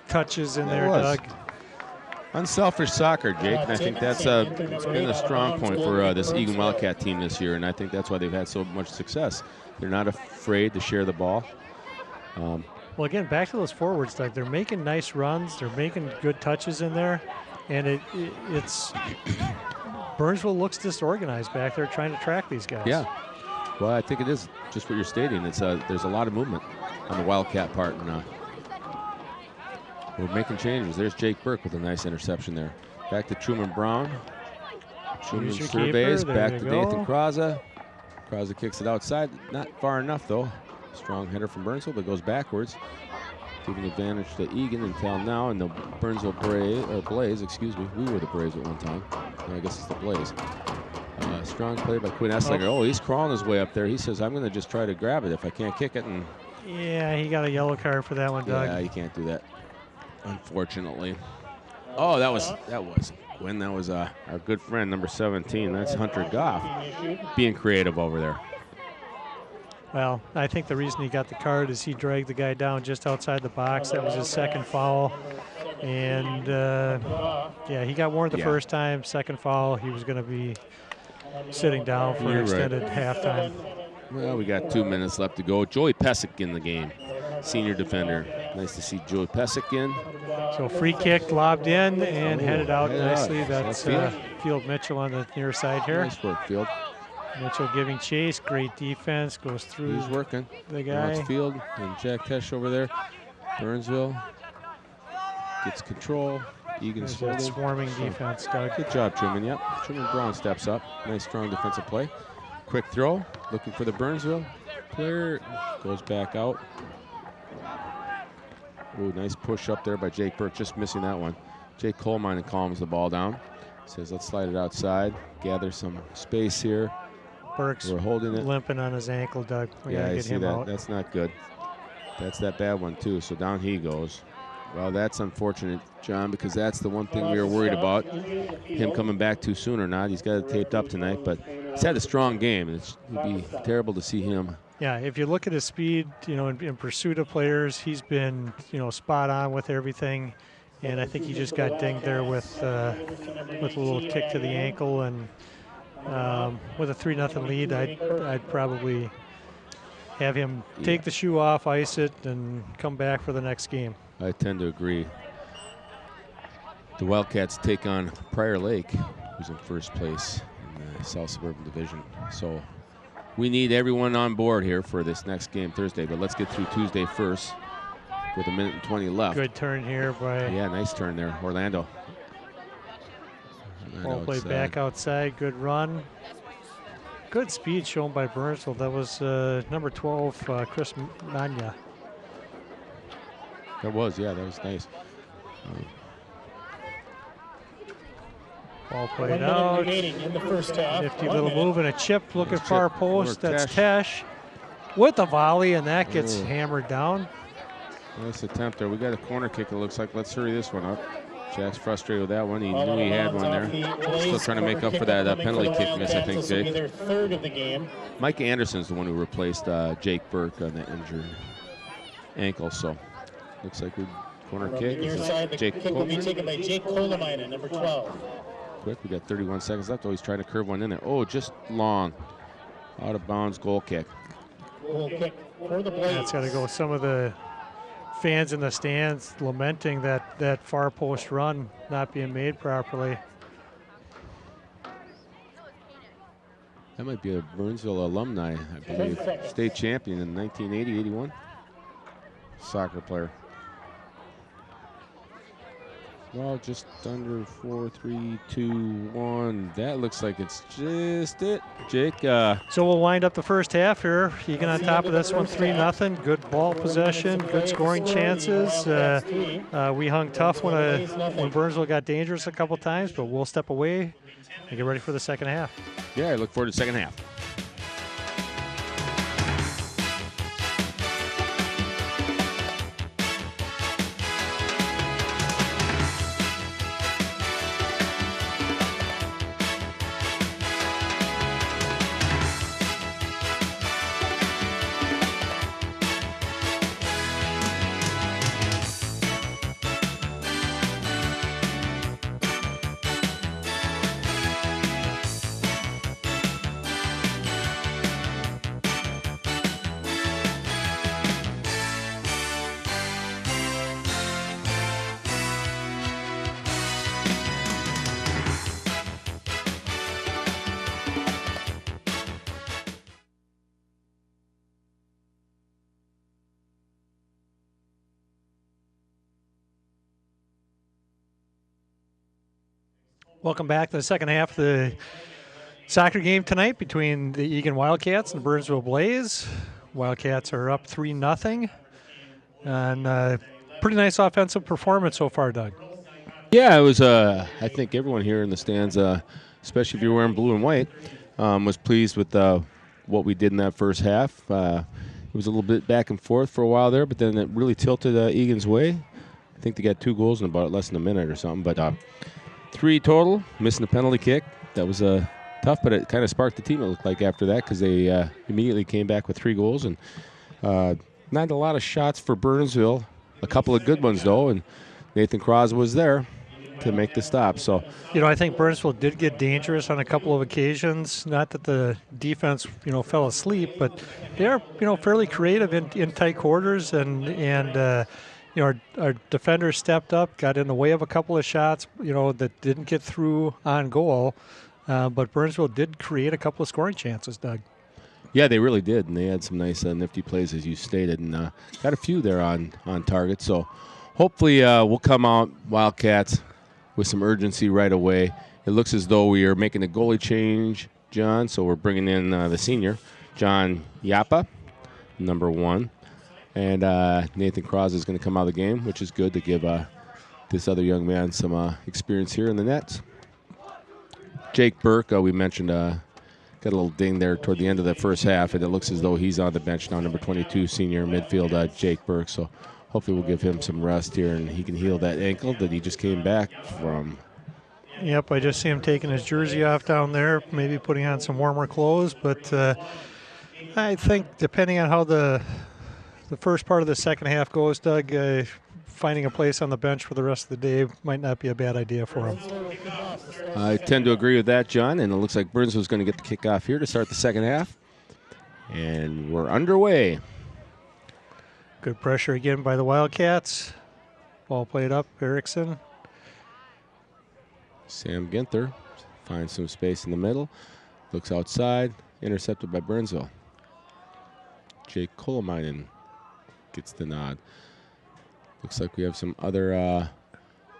touches in there, Doug. Unselfish soccer, Jake, and I think that's it's been a strong point for this Eagan Wildcat team this year, and I think that's why they've had so much success. They're not afraid to share the ball. Well, again, back to those forwards, Doug. They're making nice runs. They're making good touches in there, and it's Burnsville looks disorganized back there trying to track these guys. Yeah. Well, I think it is just what you're stating. It's there's a lot of movement on the Wildcat part, and we're making changes. There's Jake Burke with a nice interception there. Back to Truman Brown. Truman surveys, back to Nathan Kraza. Kraza kicks it outside. Not far enough, though. Strong header from Burnsville, but goes backwards. Giving advantage to Eagan until now, and the Burnsville Blaze, excuse me. We were the Braves at one time. I guess it's the Blaze. Strong play by Quinn Esslinger. Oh, he's crawling his way up there. He says, I'm going to just try to grab it if I can't kick it. And yeah, he got a yellow card for that one, Doug. Yeah, you can't do that, unfortunately. Oh, that was Quinn. That was our good friend, number 17. That's Hunter Goff being creative over there. Well, I think the reason he got the card is he dragged the guy down just outside the box. That was his second foul. And, yeah, he got warned the first time. Second foul, he was going to be sitting down for an extended halftime. Well, we got 2 minutes left to go. Joey Pesic in the game, senior defender. Nice to see Joey Pesic in. So free kick lobbed in and headed out nicely. That's Field Mitchell on the near side here. Nice work, Field. Mitchell giving chase. Great defense. Goes through. He's working. The guy. Now it's Field and Jack Tesh over there. Burnsville gets control. Egan's holding. Swarming defense, Doug. Good job, Truman. Yep. Truman Brown steps up. Nice, strong defensive play. Quick throw. Looking for the Burnsville player. Goes back out. Ooh, nice push up there by Jake Burke. Just missing that one. Jake Coleman calms the ball down. Says, let's slide it outside. Gather some space here. Burke's We're holding it. Limping on his ankle, Doug. We yeah, gotta I get see him that. out. That's not good. That's that bad one, too. So down he goes. Well, that's unfortunate, John, because that's the one thing we were worried about, him coming back too soon or not. He's got it taped up tonight, but he's had a strong game. It would be terrible to see him. Yeah, if you look at his speed, you know, in pursuit of players, he's been, you know, spot on with everything. And I think he just got dinged there with a little kick to the ankle. And with a 3-0 lead, I'd probably have him take the shoe off, ice it, and come back for the next game. I tend to agree. The Wildcats take on Prior Lake, who's in first place in the South Suburban Division. So we need everyone on board here for this next game Thursday. But let's get through Tuesday first with 1:20 left. Good turn here by... Yeah, nice turn there, Orlando. Ball play back outside, good run. Good speed shown by Burnsville. That was number 12, Chris Mania. That was, yeah, that was nice. Ball played 1 minute out. remaining in the first half. Nifty 1 little minute. move and a chip looking Nice far chip. post. Over That's Tesh with a volley, and that gets hammered down. Nice attempt there. We got a corner kick, it looks like. Let's hurry this one up. Jack's frustrated with that one. He Ball knew out he of had bounds one off there. the Still Blaze. trying to make Corner up for kick that coming penalty for the kick miss, I Wildcats. think, This will be Jake. their third of the game. Mike Anderson's the one who replaced Jake Burke on the injured ankle, so looks like we corner From kick. the near Is it side, the Jake kick will be Coleman? taken by Jake Coleman, number 12. Quick, we got 31 seconds left. Oh, he's trying to curve one in there. Oh, just long. Out of bounds goal kick. Goal kick for the Blaze. That's got to go. Some of the fans in the stands lamenting that far post run not being made properly. That might be a Burnsville alumni, I believe. State champion in 1980-81. Soccer player. Well, just under 4, 3, 2, 1. That looks like it's just it. Jake. So we'll wind up the first half here. Eagan on top of this one, 3-0. Good ball possession, good scoring chances. We hung tough when Burnsville got dangerous a couple times, but we'll step away and get ready for the second half. Yeah, I look forward to the second half. Welcome back to the second half of the soccer game tonight between the Eagan Wildcats and the Burnsville Blaze. Wildcats are up 3-0. And pretty nice offensive performance so far, Doug. Yeah, it was, I think everyone here in the stands, especially if you're wearing blue and white, was pleased with what we did in that first half. It was a little bit back and forth for a while there, but then it really tilted Eagan's way. I think they got 2 goals in about less than a minute or something, but 3 total, missing the penalty kick. That was tough, but it kind of sparked the team, it looked like, after that, because they immediately came back with 3 goals. And not a lot of shots for Burnsville. A couple of good ones, though, and Nathan Cross was there to make the stop. So, I think Burnsville did get dangerous on a couple of occasions. Not that the defense, fell asleep, but they are, fairly creative in tight quarters, and our defenders stepped up, got in the way of a couple of shots, that didn't get through on goal. But Burnsville did create a couple of scoring chances, Doug. Yeah, they really did, and they had some nice nifty plays, as you stated, and got a few there on target. So hopefully we'll come out, Wildcats, with some urgency right away. It looks as though we are making a goalie change, John, so we're bringing in the senior, John Yappa, number 1. And Nathan Cross is going to come out of the game, which is good to give this other young man some experience here in the nets. Jake Burke, we mentioned, got a little ding there toward the end of the first half, and it looks as though he's on the bench now, number 22, senior midfield Jake Burke. So hopefully we'll give him some rest here, and he can heal that ankle that he just came back from. Yep, I just see him taking his jersey off down there, maybe putting on some warmer clothes. But I think depending on how the first part of the second half goes, Doug, finding a place on the bench for the rest of the day might not be a bad idea for him. I tend to agree with that, John, and it looks like Burnsville's going to get the kickoff here to start the second half. And we're underway. Good pressure again by the Wildcats. Ball played up, Erickson. Sam Ginther finds some space in the middle. Looks outside, intercepted by Burnsville. Jake Coleman gets the nod. Looks like we have some other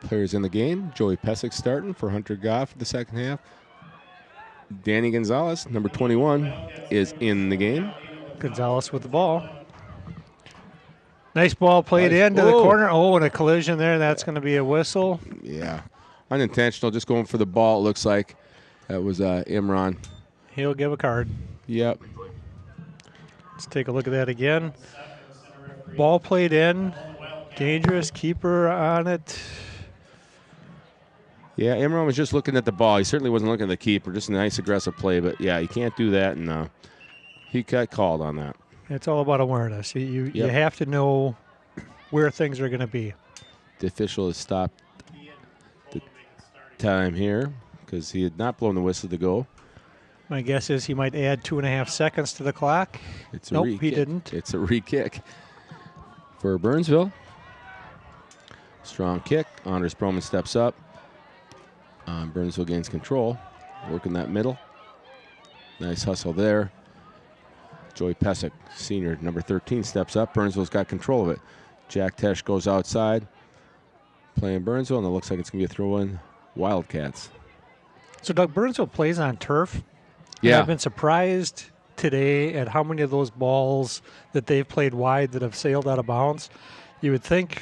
players in the game. Joey Pesic starting for Hunter Goff for the second half. Danny Gonzalez, number 21, is in the game. Gonzalez with the ball. Nice ball played into the corner. Oh, and a collision there. That's going to be a whistle. Yeah. unintentional, just going for the ball, it looks like. That was Imran. He'll give a card. Yep. Let's take a look at that again. Ball played in. Dangerous. Keeper on it. Yeah, Imran was just looking at the ball. He certainly wasn't looking at the keeper. Just a nice aggressive play. But, yeah, you can't do that, and he got called on that. It's all about awareness. You have to know where things are going to be. The official has stopped the time here because he had not blown the whistle to go. My guess is he might add 2.5 seconds to the clock. It's a nope, re-kick. he didn't. It's a re-kick for Burnsville. Strong kick. Anders Broman steps up. Burnsville gains control. Working that middle. Nice hustle there. Joey Pesic, senior, number 13, steps up. Burnsville's got control of it. Jack Tesh goes outside. Playing Burnsville, and it looks like it's going to be a throw-in Wildcats. So, Doug, Burnsville plays on turf. Yeah. And I've been surprised today at how many of those balls that they've played wide that have sailed out of bounds. You would think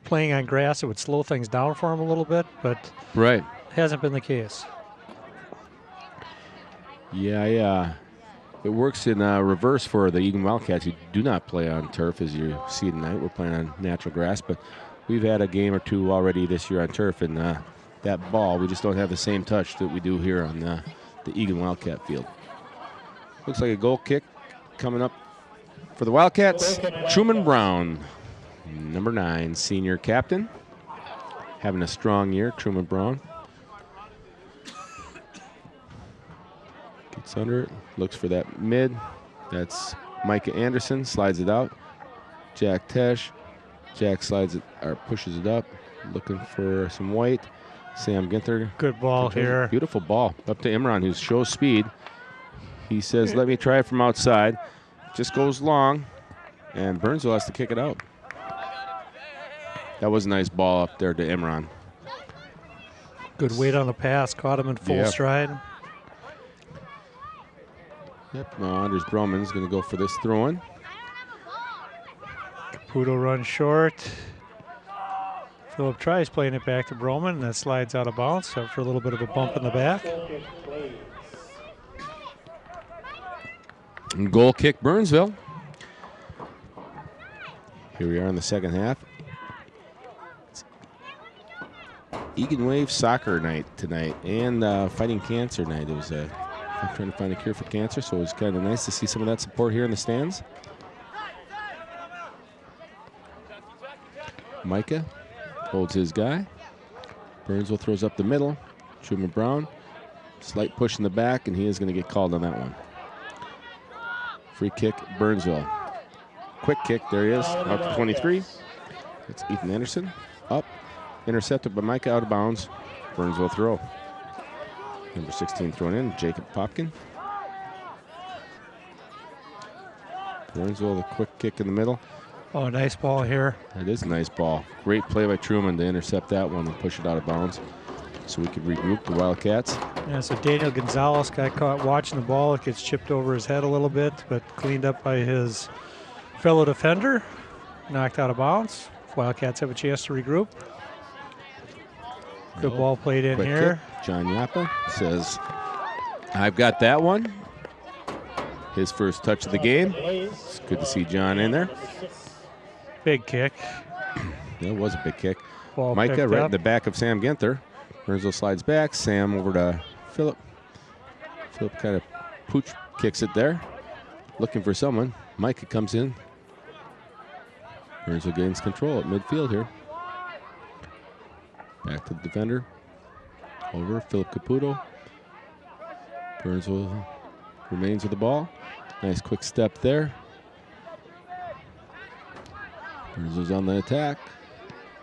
playing on grass, it would slow things down for them a little bit, but right. Hasn't been the case. Yeah. It works in reverse for the Eagan Wildcats who do not play on turf, as you see tonight. We're playing on natural grass, but we've had a game or two already this year on turf, and that ball, we just don't have the same touch that we do here on the Eagan Wildcat field. Looks like a goal kick coming up for the Wildcats. Truman Brown, number 9, senior captain. Having a strong year, Truman Brown. Gets under it, looks for that mid. That's Micah Anderson, slides it out. Jack Tesh. Jack slides it, or pushes it up, looking for some white. Sam Ginther. Good ball here. Beautiful ball. Up to Imran, who shows speed. He says, let me try it from outside. Just goes long, and Burnsville has to kick it out. That was a nice ball up there to Imran. Good weight on the pass. Caught him in full stride. Yep, now Anders Broman's going to go for this throw-in. Caputo runs short. Philip tries playing it back to Broman, and that slides out of bounds after a little bit of a bump in the back. And goal kick Burnsville. Here we are in the second half. It's Eagan Wave soccer night tonight and fighting cancer night. It was trying to find a cure for cancer, so it was kind of nice to see some of that support here in the stands. Micah holds his guy. Burnsville throws up the middle. Truman Brown, slight push in the back, and he is going to get called on that one. Free kick, Burnsville. Quick kick, there he is, out to 23. It's Ethan Anderson, up, intercepted by Micah, out of bounds. Burnsville throw. Number 16 thrown in, Jacob Popkin. Burnsville, the quick kick in the middle. Oh, nice ball here. That is a nice ball. Great play by Truman to intercept that one and push it out of bounds so we could regroup the Wildcats. Yeah, so Daniel Gonzalez got caught watching the ball. It gets chipped over his head a little bit, but cleaned up by his fellow defender. Knocked out of bounds. Wildcats have a chance to regroup. Good ball played in Quick here. Kick. John Yappa says, I've got that one. His first touch of the game. It's good to see John in there. Big kick. That was a big kick. Ball Micah right up in the back of Sam Ginther. Burnsville slides back. Sam over to Philip. Philip kind of pooch kicks it there. Looking for someone. Micah comes in. Burnsville gains control at midfield here. Back to the defender. Over, Philip Caputo. Burnsville remains with the ball. Nice quick step there. Burnsville's on the attack.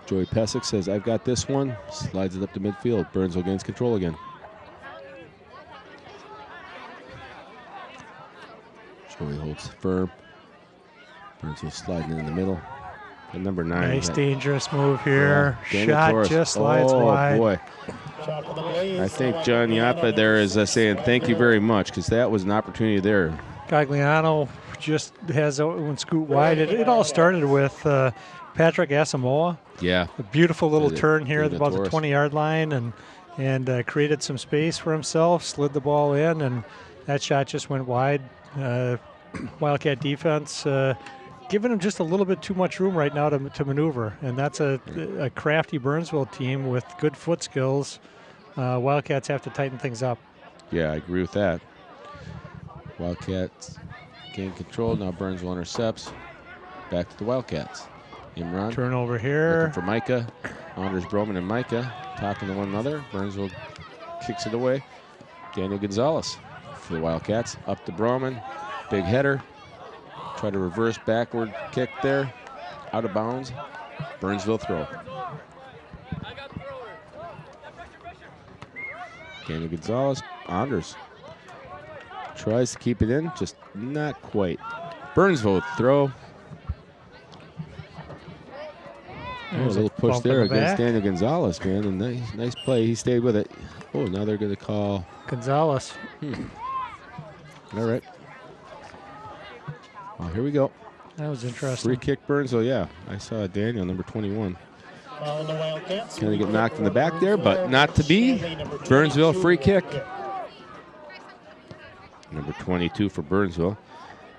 Joey Pesic says, I've got this one. Slides it up to midfield. Burnsville gains control again. Joey holds firm. Burnsville sliding in the middle. And number 9. Nice dangerous move here. Daniel Shot Torres. just slides wide. Oh, boy. I think John Yappa there is saying thank you very much because that was an opportunity there. Gagliano just has one scoot wide. It all started with Patrick Asamoah. Yeah. A beautiful little turn here at about the Taurus. 20-yard line and created some space for himself, slid the ball in, and that shot just went wide. Wildcat defense giving him just a little bit too much room right now to maneuver, and that's a crafty Burnsville team with good foot skills. Wildcats have to tighten things up. Yeah, I agree with that. Wildcats gain control. Now Burnsville intercepts. Back to the Wildcats. Imran. Turnover here. Looking for Micah. Anders Broman and Micah talking to one another. Burnsville kicks it away. Daniel Gonzalez for the Wildcats. Up to Broman. Big header. Try to reverse backward kick there. Out of bounds. Burnsville throw. Daniel Gonzalez. Anders tries to keep it in. Just not quite. Burnsville throw. Oh, a little push there against Daniel Gonzalez, man. A nice play. He stayed with it. Oh, now they're going to call Gonzalez. All right. Well, here we go. That was interesting. Free kick Burnsville, yeah. I saw Daniel, number 21. Kind of get knocked in the back there, but not to be. Burnsville, free kick. Number 22 for Burnsville.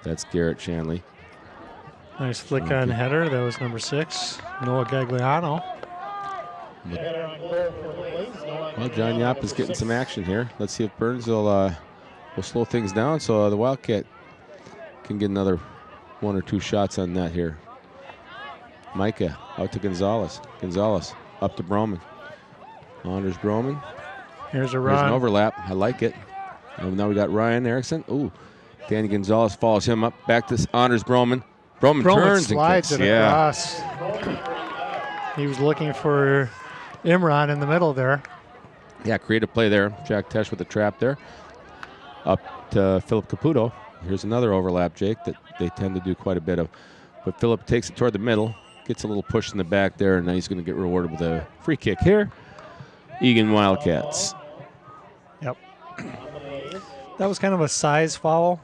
That's Garrett Shanley. Nice flick on header. That was number 6, Noah Gagliano. Well, John Yap is getting some action here. Let's see if Burnsville will slow things down so the Wildcat can get another 1 or 2 shots on that here. Micah out to Gonzalez. Gonzalez up to Broman. Anders Broman. Here's a There's run. an overlap. I like it. And now we got Ryan Erickson. Ooh, Danny Gonzalez follows him up. Back to Anders Broman. Broman turns slides and it kicks. across. He was looking for Imran in the middle there. Yeah, creative play there. Jack Tesh with the trap there. Up to Philip Caputo. Here's another overlap, Jake, that they tend to do quite a bit of. But Philip takes it toward the middle, gets a little push in the back there, and now he's going to get rewarded with a free kick here. Eagan Wildcats. Yep. That was kind of a size foul.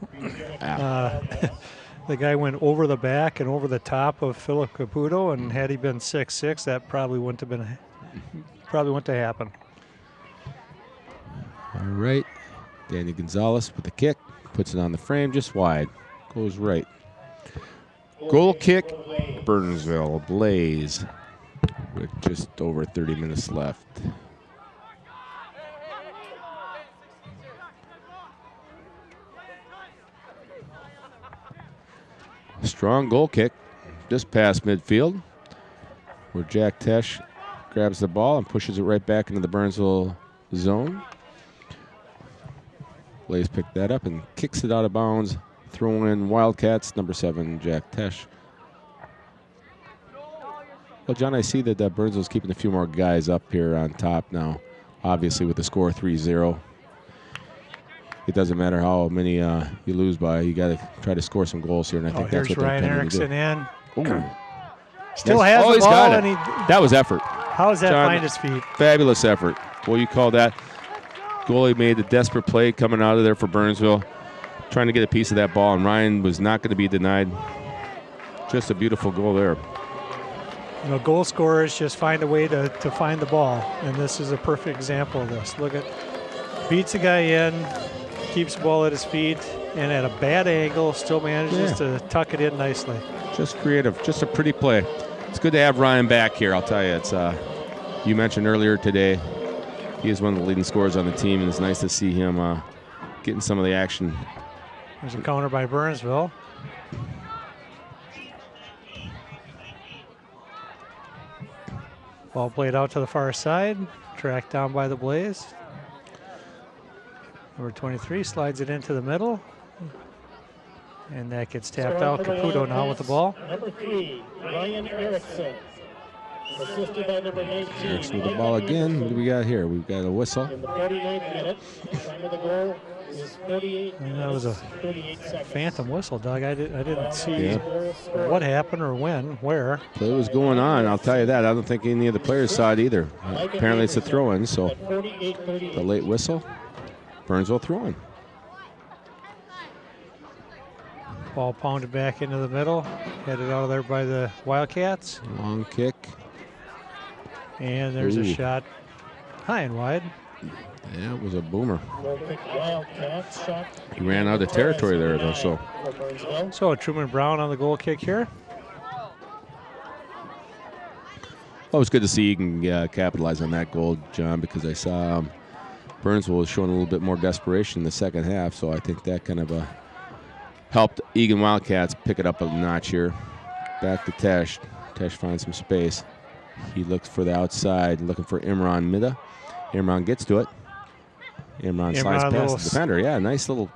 The guy went over the back and over the top of Philip Caputo, and had he been 6'6", that probably wouldn't have happened. All right. Danny Gonzalez with the kick. Puts it on the frame just wide. Goes right. Goal kick, Burnsville Blaze. With just over 30 minutes left. Strong goal kick just past midfield where Jack Tesh grabs the ball and pushes it right back into the Burnsville zone. Blaze picked that up and kicks it out of bounds. Throwing in Wildcats, number 7, Jack Tesh. Well, John, I see that Burnsville's keeping a few more guys up here on top now. Obviously, with the score 3-0. It doesn't matter how many you lose by. You got to try to score some goals here, and I think that's what they're Ryan intending to do. Erickson in. Ooh. Still Nice. has the he's ball. got it. And That was effort. how does that John, find his feet? Fabulous effort. What do you call that? Goalie made the desperate play coming out of there for Burnsville, trying to get a piece of that ball, and Ryan was not going to be denied. Just a beautiful goal there. You know, goal scorers just find a way to find the ball, and this is a perfect example of this. Look at, beats a guy in, keeps the ball at his feet, and at a bad angle still manages to tuck it in nicely. Just creative, just a pretty play. It's good to have Ryan back here, I'll tell you. It's you mentioned earlier today, he is one of the leading scorers on the team, and it's nice to see him getting some of the action. There's a counter by Burnsville. Ball played out to the far side, tracked down by the Blaze. Number 23 slides it into the middle. And that gets tapped out. Caputo now with the ball. Number 3, Ryan Erickson. Assisted by number 19. Erickson with the ball again. What do we got here? We've got a whistle. In the 49th minute, time of the goal is 48 And that was a 38 seconds. phantom whistle, Doug. I didn't see what happened or when, where. Play was going on, I'll tell you that. I don't think any of the players saw it either. Apparently it's a throw-in, so At 48-38. the late whistle. Burnsville throwing. Ball pounded back into the middle, headed out of there by the Wildcats. Long kick. And there's a shot high and wide. Yeah, it was a boomer. Goal kick Wildcats. Shot. He ran out of territory there, though, so. For Burnsville. So Truman Brown on the goal kick here. Well, it was good to see Eagan capitalize on that goal, John, because I saw Burnsville was showing a little bit more desperation in the second half, so I think that kind of helped Eagan Wildcats pick it up a notch here. Back to Tesh. Tesh finds some space. He looks for the outside, looking for Imran Mida. Imran gets to it. Imran slides past the defender. Yeah, nice little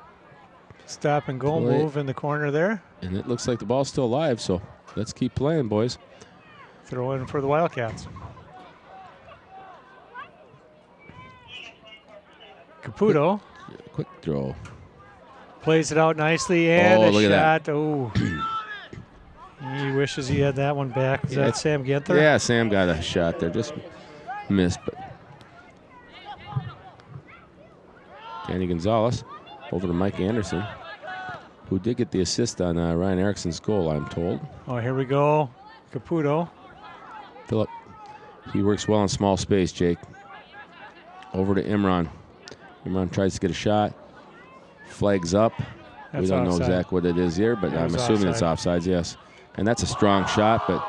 stop and go play. Move in the corner there. And it looks like the ball's still alive, so let's keep playing, boys. Throw in for the Wildcats. Caputo Quick throw. plays it out nicely and Oh, a look at shot. Oh, he wishes he had that one back. Is Yeah, that Sam Genther? Yeah, Sam got a shot there. Just missed, but Danny Gonzalez over to Mike Anderson, who did get the assist on Ryan Erickson's goal, I'm told. Oh, here we go. Caputo. Philip, he works well in small space, Jake. Over to Imran. Imran tries to get a shot. Flags up. That's We don't know offside. exactly what it is here, but I'm assuming it's offsides, yes. And that's a strong shot, but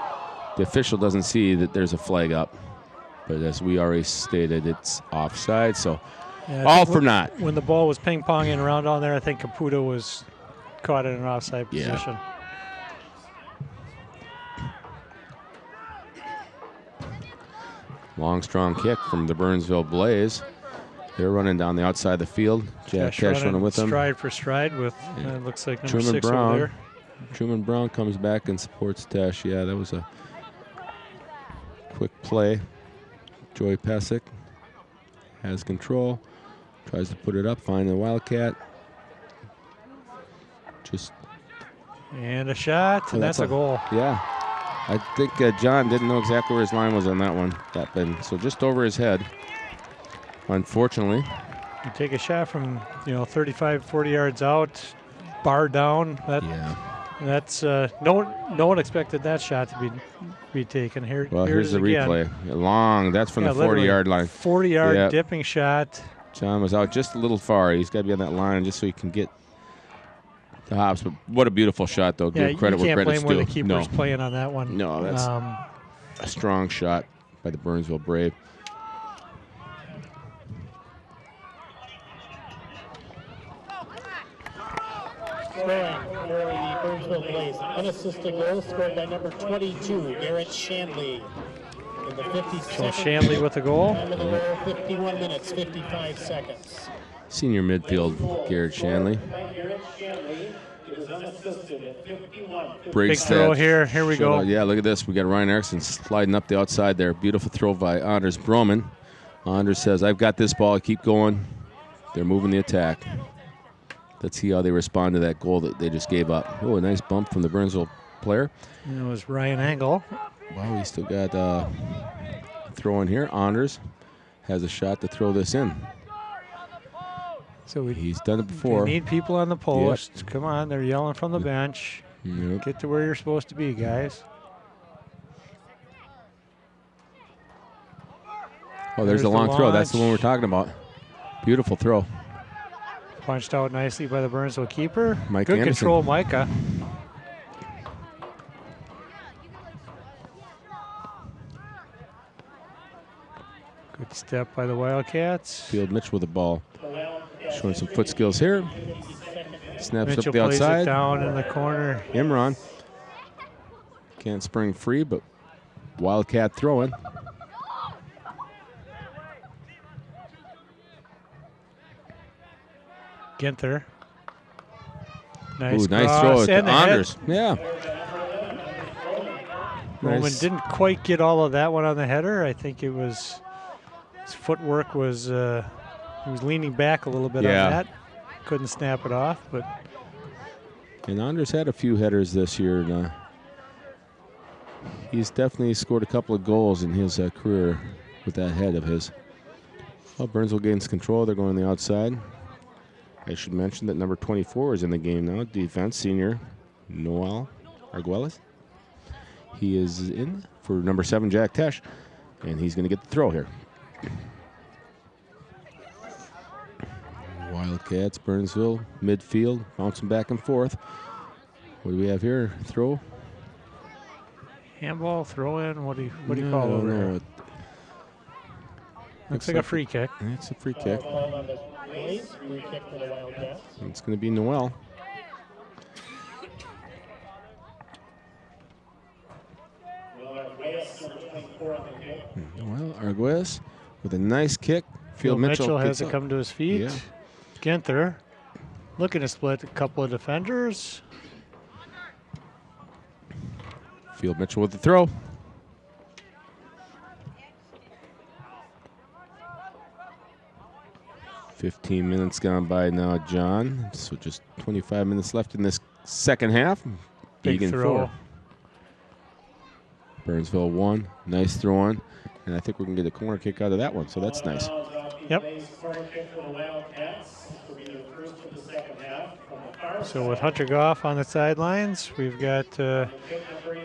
the official doesn't see that there's a flag up. But as we already stated, it's offside, so Yeah, I all think for naught. When the ball was ping-ponging around on there, I think Caputo was caught in an offside Yeah. position. Long, strong kick from the Burnsville Blaze. They're running down the outside of the field. Jack Tesh running with them. Stride for stride with, Yeah. looks like number Truman 6 Brown. over there. Truman Brown comes back and supports Tesh. Yeah, that was a quick play. Joey Pesic has control. Tries to put it up, find the Wildcat. Just And a shot, and that's a goal. Yeah. I think John didn't know exactly where his line was on that one. So just over his head. Unfortunately. You take a shot from 35, 40 yards out, bar down. That's no one expected that shot to be taken. Here's the again. replay. Long. That's from the 40-yard line. 40-yard dipping shot. John was out just a little far. He's got to be on that line just so he can get the hops. But what a beautiful shot, though. Give credit where credit's due. You can't blame where the keeper's playing on that one. No, that's a strong shot by the Burnsville Brave. Scoring for the Burnsville Blaze. Unassisted goal scored by number 22, Garrett Shanley. In the 52nd. So Shanley with the goal. Time of the goal, 51 minutes, 55 seconds. Senior midfield, Garrett Shanley. Big throw here. Here we go. Yeah, look at this. We got Ryan Erickson sliding up the outside there. Beautiful throw by Anders Broman. Anders says, I've got this ball. Keep going. They're moving the attack. Let's see how they respond to that goal that they just gave up. Oh, a nice bump from the Burnsville player. And it was Ryan Engel. Wow, we still got throw in here. Anders has a shot to throw this in. So he's done it before. We need people on the post. Yep. Come on, they're yelling from the bench. Yep. Get to where you're supposed to be, guys. Oh, there's the long throw. That's the one we're talking about. Beautiful throw. Punched out nicely by the Burnsville keeper. Mike Good Anderson. control, Micah. Good step by the Wildcats. Field Mitch with the ball. Showing some foot skills here. Snaps Mitchell up the plays outside. It down in the corner. Imran. Can't spring free, but Wildcat throwing. Ginther. Nice throw to Anders. Yeah. Roman didn't quite get all of that one on the header. I think it was his footwork was he was leaning back a little bit on that. Couldn't snap it off, but and Anders had a few headers this year, and he's definitely scored a couple of goals in his career with that head of his. Well, Burnsville gains control. They're going the outside. I should mention that number 24 is in the game now. Defense, senior Noel Arguelles. He is in for number 7, Jack Tesh, and he's going to get the throw here. Wildcats, Burnsville, midfield, bouncing back and forth. What do we have here? Throw? Handball, throw in. What do you call it over there? Looks like a free kick. It's a free kick. Free kick for the Wildcats. It's going to be Noel. Noel Arguelles with a nice kick. Phil Mitchell has to up. come to his feet. Yeah. Ginther looking to split a couple of defenders. Field Mitchell with the throw. "15 minutes gone by now, John. So just 25 minutes left in this second half. Big Eagan throw. 4. Burnsville 1. Nice throw on. And I think we're going to get a corner kick out of that one, so that's nice. Yep. So with Hunter Goff on the sidelines, we've got a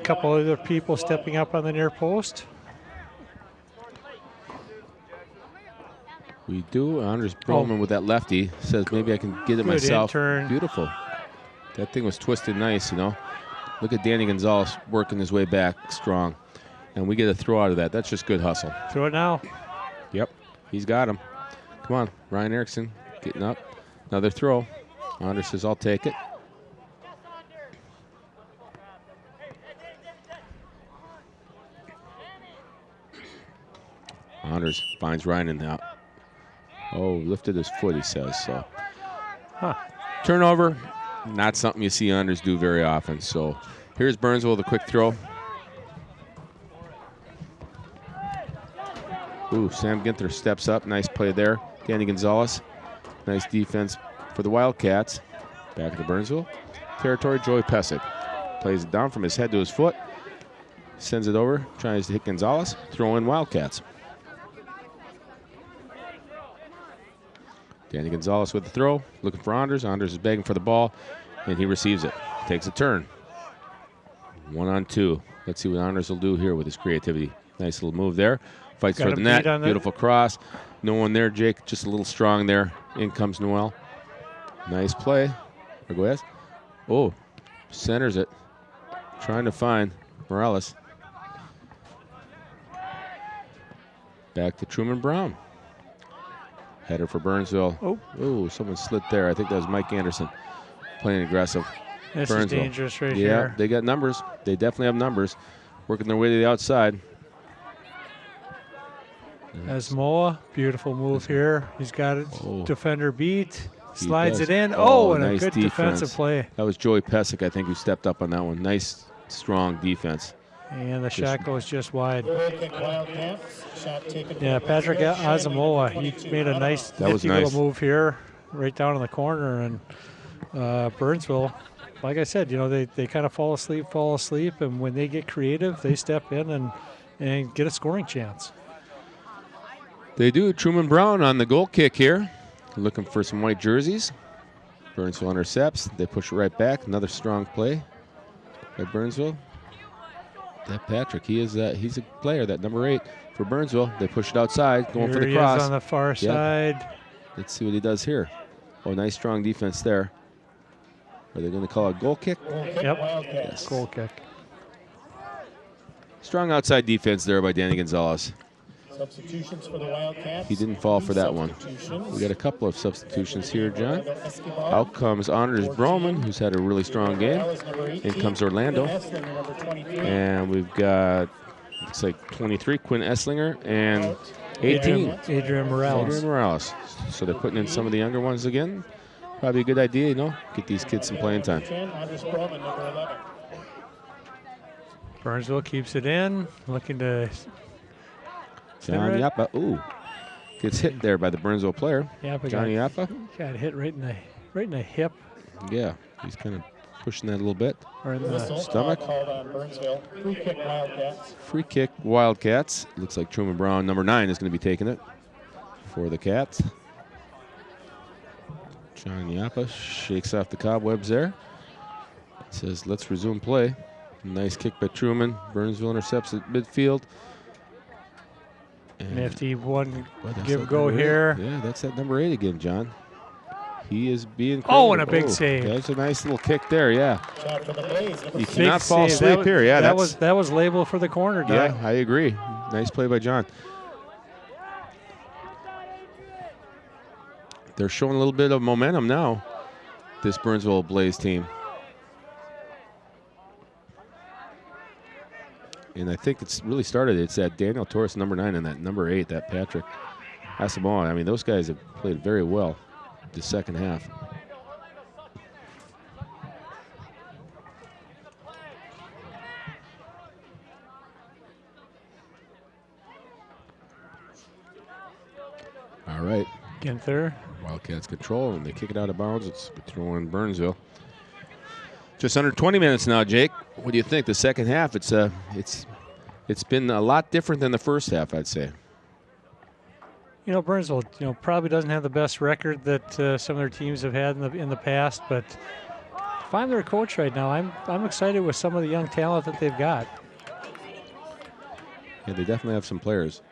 couple other people stepping up on the near post. We do. Anders Broman with that lefty says maybe I can get it Good myself. in-turn. Beautiful. That thing was twisted nice, you know. Look at Danny Gonzalez working his way back strong. And we get a throw out of that. That's just good hustle. Throw it now. Yep. He's got him. Come on. Ryan Erickson getting up. Another throw. Anders says, I'll take it. Anders finds Ryan in the Oh, lifted his foot, he says. So, turnover, not something you see Anders do very often. So, here's Burnsville with a quick throw. Ooh, Sam Ginther steps up. Nice play there. Danny Gonzalez. Nice defense for the Wildcats. Back to Burnsville territory. Joey Pesic plays it down from his head to his foot. Sends it over. Tries to hit Gonzalez. Throw in Wildcats. Danny Gonzalez with the throw. Looking for Anders. Anders is begging for the ball, and he receives it. Takes a turn. 1-on-2. Let's see what Anders will do here with his creativity. Nice little move there. Fights for the net. Beautiful cross. No one there, Jake. Just a little strong there. In comes Noel. Nice play. Arguelles. Oh, centers it. Trying to find Morales. Back to Truman Brown. Header for Burnsville. Oh, someone slid there. I think that was Mike Anderson playing aggressive. This Burnsville. is dangerous right Yeah, here. they got numbers. They definitely have numbers. Working their way to the outside. Asmoa, beautiful move here. He's got a defender beat. He Slides does. it in. Oh, and nice a good defense. defensive play. That was Joey Pesic, I think, who stepped up on that one. Nice, strong defense. And the shot goes just wide. Taken Yeah, Patrick Asamoah, he made a nice, That was nifty nice. little move here, right down in the corner. And Burnsville, like I said, you know, they kind of fall asleep, and when they get creative, they step in and get a scoring chance. They do. Truman Brown on the goal kick here. Looking for some white jerseys. Burnsville intercepts. They push it right back. Another strong play by Burnsville. That Patrick, he's a player, that number 8 for Burnsville. They push it outside, going for the cross. He is on the far side. Let's see what he does here. Oh, nice strong defense there. Are they going to call it a goal kick? Yep. Yes. Goal kick. Strong outside defense there by Danny Gonzalez. Substitutions for the Wildcats. He didn't fall for that one. We got a couple of substitutions here, John. Out comes Anders Broman, who's had a really strong game. In comes Orlando. And we've got, looks like 23, Quinn Esslinger, and 18, Adrian Morales. Adrian Morales. So they're putting in some of the younger ones again. Probably a good idea, you know, get these kids some playing time. Burnsville keeps it in, looking to. Johnny Yappa, ooh, gets hit there by the Burnsville player. Johnny Yappa. Got hit right in the hip. Yeah, he's kind of pushing that a little bit. Or in the stomach. Free kick Wildcats. Free kick Wildcats. Looks like Truman Brown, number 9, is going to be taking it for the Cats. Johnny Yappa shakes off the cobwebs there. says, let's resume play. Nice kick by Truman. Burnsville intercepts at midfield. And Nifty one that's give that go number 8. here. Yeah, that's that number 8 again, John. He is being Oh, and a creative. big save. That's a nice little kick there, yeah. Shot for the Blaze. You Number cannot fall Big save. asleep here. Yeah, that was labeled for the corner, Doug. yeah, I agree. Nice play by John. They're showing a little bit of momentum now, this Burnsville Blaze team. And I think it's really started. It's that Daniel Torres, number 9, and that number 8, that Patrick Asamoah. I mean, those guys have played very well the second half. All right. Ginther. Wildcats control, and they kick it out of bounds. It's throwing Burnsville. Just under 20 minutes now, Jake. What do you think? The second half, it's been a lot different than the first half, I'd say. You know, Burnsville, probably doesn't have the best record that some of their teams have had in the past, but if I'm their coach right now, I'm excited with some of the young talent that they've got. Yeah, they definitely have some players.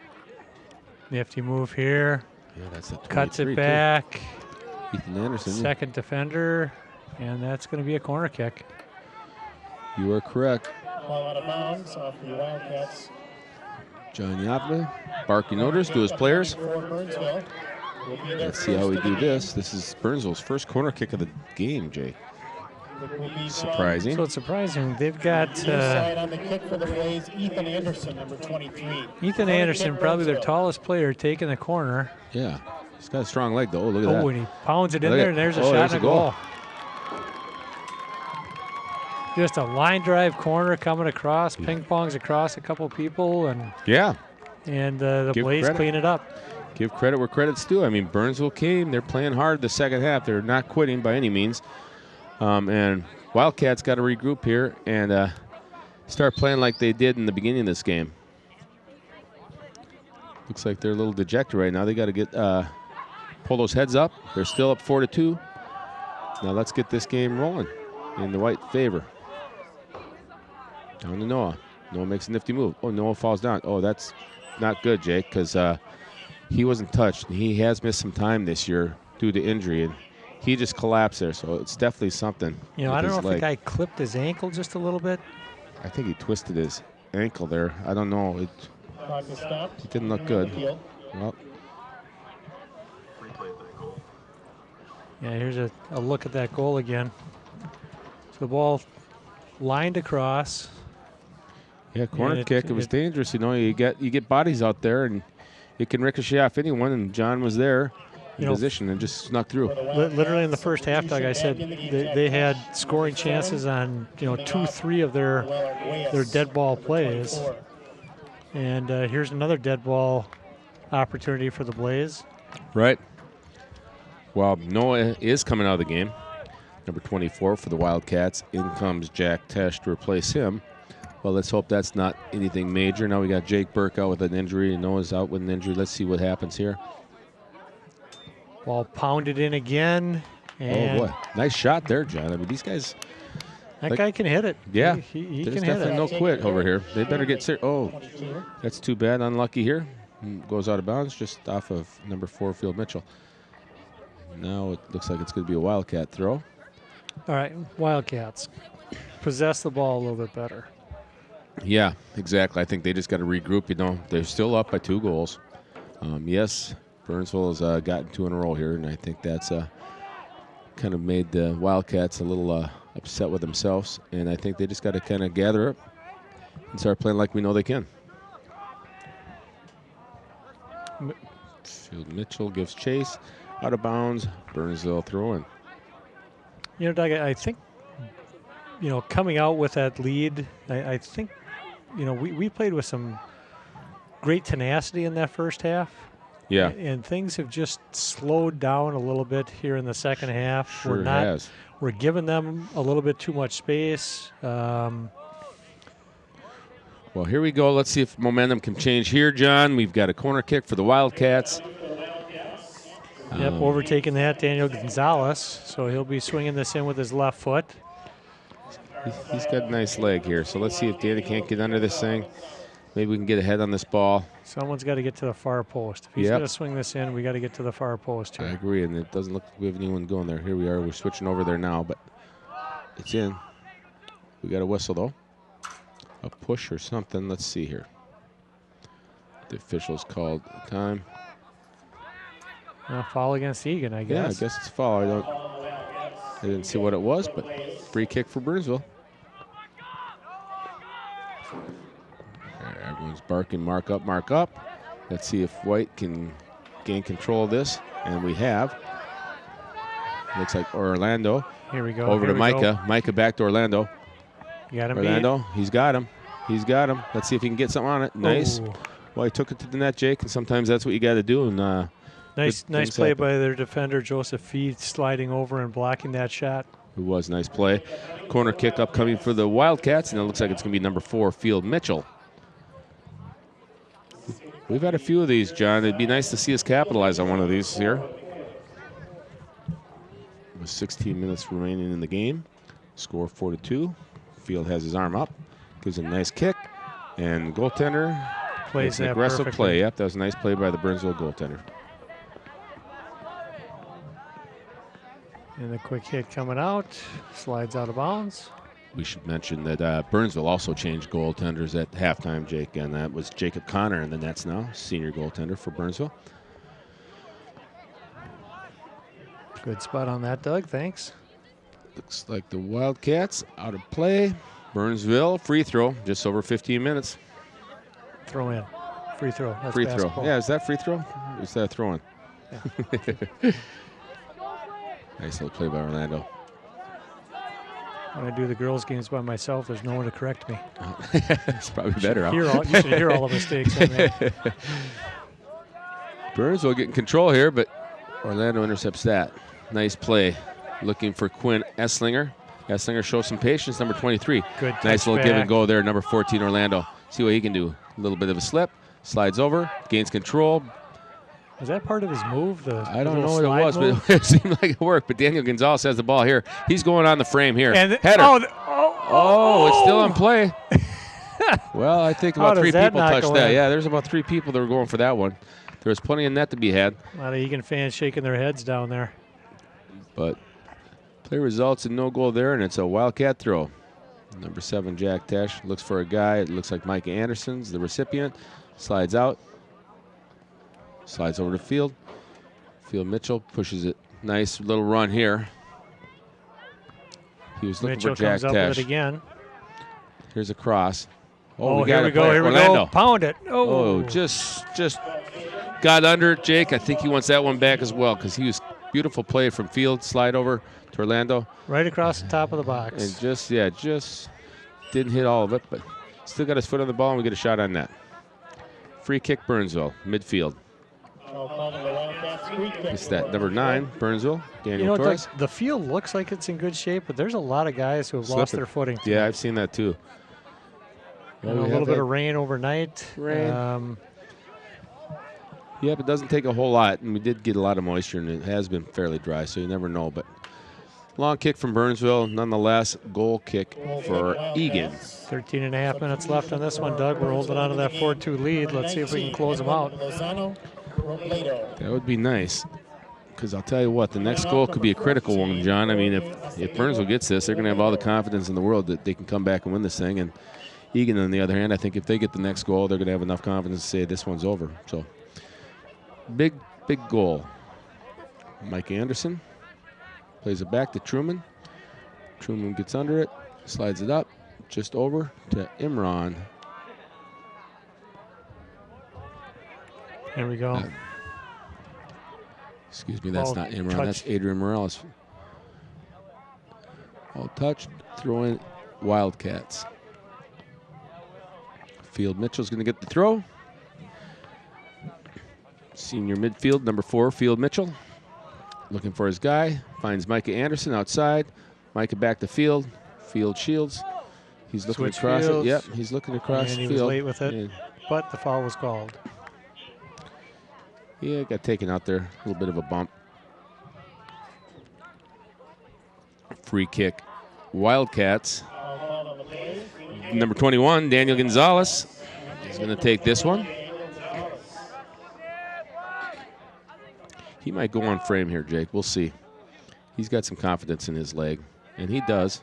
Nifty move here. Yeah, that's a 23 Cuts it back. Too. Ethan Anderson. Second defender, and that's going to be a corner kick. You are correct. ball out of bounds off the Wildcats. John Yapma barking orders to his players. For Burnsville. Will be their Let's see how we first do of the this. This is Burnsville's first corner kick of the game, Jay. It will be Surprising. So it's surprising. They've got Near side on the kick for the Blaze, Ethan Anderson, number 23. Ethan Anderson, probably their tallest player, taking the corner. Yeah. He's got a strong leg, though. Oh, look at that. Oh, and he pounds it in Look there, at- and there's a oh, shot there's and a a goal. goal. Just a line drive corner coming across, ping pongs across a couple people, and Yeah. the Give Blaze credit. clean it up. Give credit where credit's due. I mean, Burnsville came. They're playing hard the second half. They're not quitting by any means. And Wildcats got to regroup here and start playing like they did in the beginning of this game. Looks like they're a little dejected right now. They got to get pull those heads up. They're still up 4-2. Now let's get this game rolling in the white favor. Down to Noah. Noah makes a nifty move. Oh, Noah falls down. Oh, that's not good, Jake, because he wasn't touched. He has missed some time this year due to injury, and he just collapsed there. So it's definitely something. You know, with I don't know his if the leg. guy clipped his ankle just a little bit. I think he twisted his ankle there. I don't know. It Clock is stopped. It didn't look On good. the field. well, Yeah, here's a look at that goal again. So the ball lined across. yeah, corner And kick. It was dangerous. You know, you get bodies out there, and it can ricochet off anyone. And John was there in You know, position and just snuck through. Literally in the first half, Doug, I said they had scoring chances on 2-3 of their dead ball plays. And here's another dead ball opportunity for the Blaze. Right. Well, Noah is coming out of the game. Number 24 for the Wildcats. In comes Jack Tesh to replace him. Well, let's hope that's not anything major. Now we got Jake Burke out with an injury, and Noah's out with an injury. Let's see what happens here. Ball pounded in again. And Oh, boy. Nice shot there, John. I mean, these guys, that guy can hit it. yeah, He there's can hit definitely it. no quit over here. They better get serious. Oh, 22. that's too bad. Unlucky here. Goes out of bounds just off of number 4, Field Mitchell. Now it looks like it's going to be a Wildcat throw. All right, Wildcats possess the ball a little bit better. Yeah, exactly. I think they just got to regroup. You know, they're still up by 2 goals. Yes, Burnsville has gotten 2 in a row here, and I think that's kind of made the Wildcats a little upset with themselves. And I think they just got to kind of gather up and start playing like we know they can. Field Mitchell gives chase. Out of bounds. Burnsville throwing. You know, Doug, I think, coming out with that lead, I think, we played with some great tenacity in that first half. Yeah, And things have just slowed down a little bit here in the second half. sure has. We're giving them a little bit too much space. Well, here we go. Let's see if momentum can change here, John. We've got a corner kick for the Wildcats. Overtaking that, Daniel Gonzalez. So he'll be swinging this in with his left foot. He's got a nice leg here. So let's see if Danny can't get under this thing. Maybe we can get ahead on this ball. Someone's got to get to the far post. If he's going to swing this in, we got to get to the far post here. I agree, and it doesn't look like we have anyone going there. Here we are. We're switching over there now, but it's in. We got a whistle, though. A push or something. Let's see here. The officials called time. Foul against Eagan, I guess. Yeah, I guess it's a foul. I didn't see what it was, but free kick for Burnsville. Everyone's barking, mark up, mark up. Let's see if White can gain control of this, and we have. Looks like Orlando. Here we go. Over to Micah. Micah back to Orlando. You got him Orlando, he's got him. He's got him. Let's see if he can get something on it. Nice. Ooh. Well, he took it to the net, Jake, and sometimes that's what you got to do. And nice play by their defender, Joseph Feed, sliding over and blocking that shot. It was nice play. Corner kick upcoming for the Wildcats, and it looks like it's going to be number 4, Field Mitchell. We've had a few of these, John. It'd be nice to see us capitalize on one of these here. With 16 minutes remaining in the game. Score 4-2. Field has his arm up. Gives a nice kick. And goaltender plays an that aggressive perfectly. play. Yep, that was a nice play by the Burnsville goaltender. And the quick hit coming out. Slides out of bounds. We should mention that Burnsville also changed goaltenders at halftime, Jake, and that was Jacob Connor in the nets now, senior goaltender for Burnsville. Good spot on that, Doug. Thanks. Looks like the Wildcats out of play. Burnsville, free throw, just over 15 minutes. Throw in. Free throw. That's Free basketball. throw. Yeah, is that free throw? Or is that a throw in? Yeah. Nice little play by Orlando. When I do the girls' games by myself, there's no one to correct me. It's probably better. You should hear all the mistakes I make. Burnsville getting control here, but Orlando intercepts that. Nice play. Looking for Quinn Esslinger. Esslinger shows some patience, number 23. Good nice little touchback. give and go there, number 14, Orlando. See what he can do. A little bit of a slip. Slides over, gains control. Was that part of his move? I don't know what it was, move? but it seemed like it worked. But Daniel Gonzalez has the ball here. He's going on the frame here. And Header. It's still in oh. play. Well, I think How about 3 does that people not touched go that. in? Yeah, there's about 3 people that were going for that one. There was plenty of net to be had. A lot of Eagan fans shaking their heads down there. But play results in no goal there, and it's a Wildcat throw. Number 7, Jack Tesh, looks for a guy. It looks like Micah Anderson's the recipient. Slides out. Slides over to Field. Field Mitchell pushes it. Nice little run here. He was looking Mitchell for Jack comes up with Tesh. it again. Here's a cross. Oh, we here got we it. go. Here we Orlando. go. Pound it. Oh, just got under it, Jake. I think he wants that one back as well because he was beautiful play from Field. Slide over to Orlando. Right across the top of the box. And just didn't hit all of it, but still got his foot on the ball, and we get a shot on that. Free kick, Burnsville, midfield. It's that number 9, Burnsville, Daniel Torres. the field looks like it's in good shape, but there's a lot of guys who have lost their footing. Yeah, I've seen that too. And a little bit of rain overnight. Rain. Yep, it doesn't take a whole lot, and we did get a lot of moisture, and it has been fairly dry, so you never know. But long kick from Burnsville, nonetheless, goal kick for Eagan. 13 and a half minutes left on this one, Doug. We're holding on to that 4-2 lead. Let's see if we can close them out. That would be nice, because I'll tell you what, the next goal could be a critical one, John. I mean, if Burnsville gets this, they're going to have all the confidence in the world that they can come back and win this thing. And Eagan, on the other hand, I think if they get the next goal, they're going to have enough confidence to say this one's over. So, big goal. Mike Anderson plays it back to Truman. Truman gets under it, slides it up, just over to Imran. Here we go. Excuse me, that's All not Imran. touch. That's Adrian Morales. All touched, throwing Wildcats. Field Mitchell's going to get the throw. Senior midfield, number 4, Field Mitchell. Looking for his guy. Finds Micah Anderson outside. Micah back to Field. Field shields. He's looking Switch across fields. it. Yep, he's looking across And the he field. was late with it, And but the foul was called. yeah, got taken out there. A little bit of a bump. Free kick. Wildcats. Number 21, Daniel Gonzalez, is going to take this one. He might go on frame here, Jake. We'll see. He's got some confidence in his leg, and he does.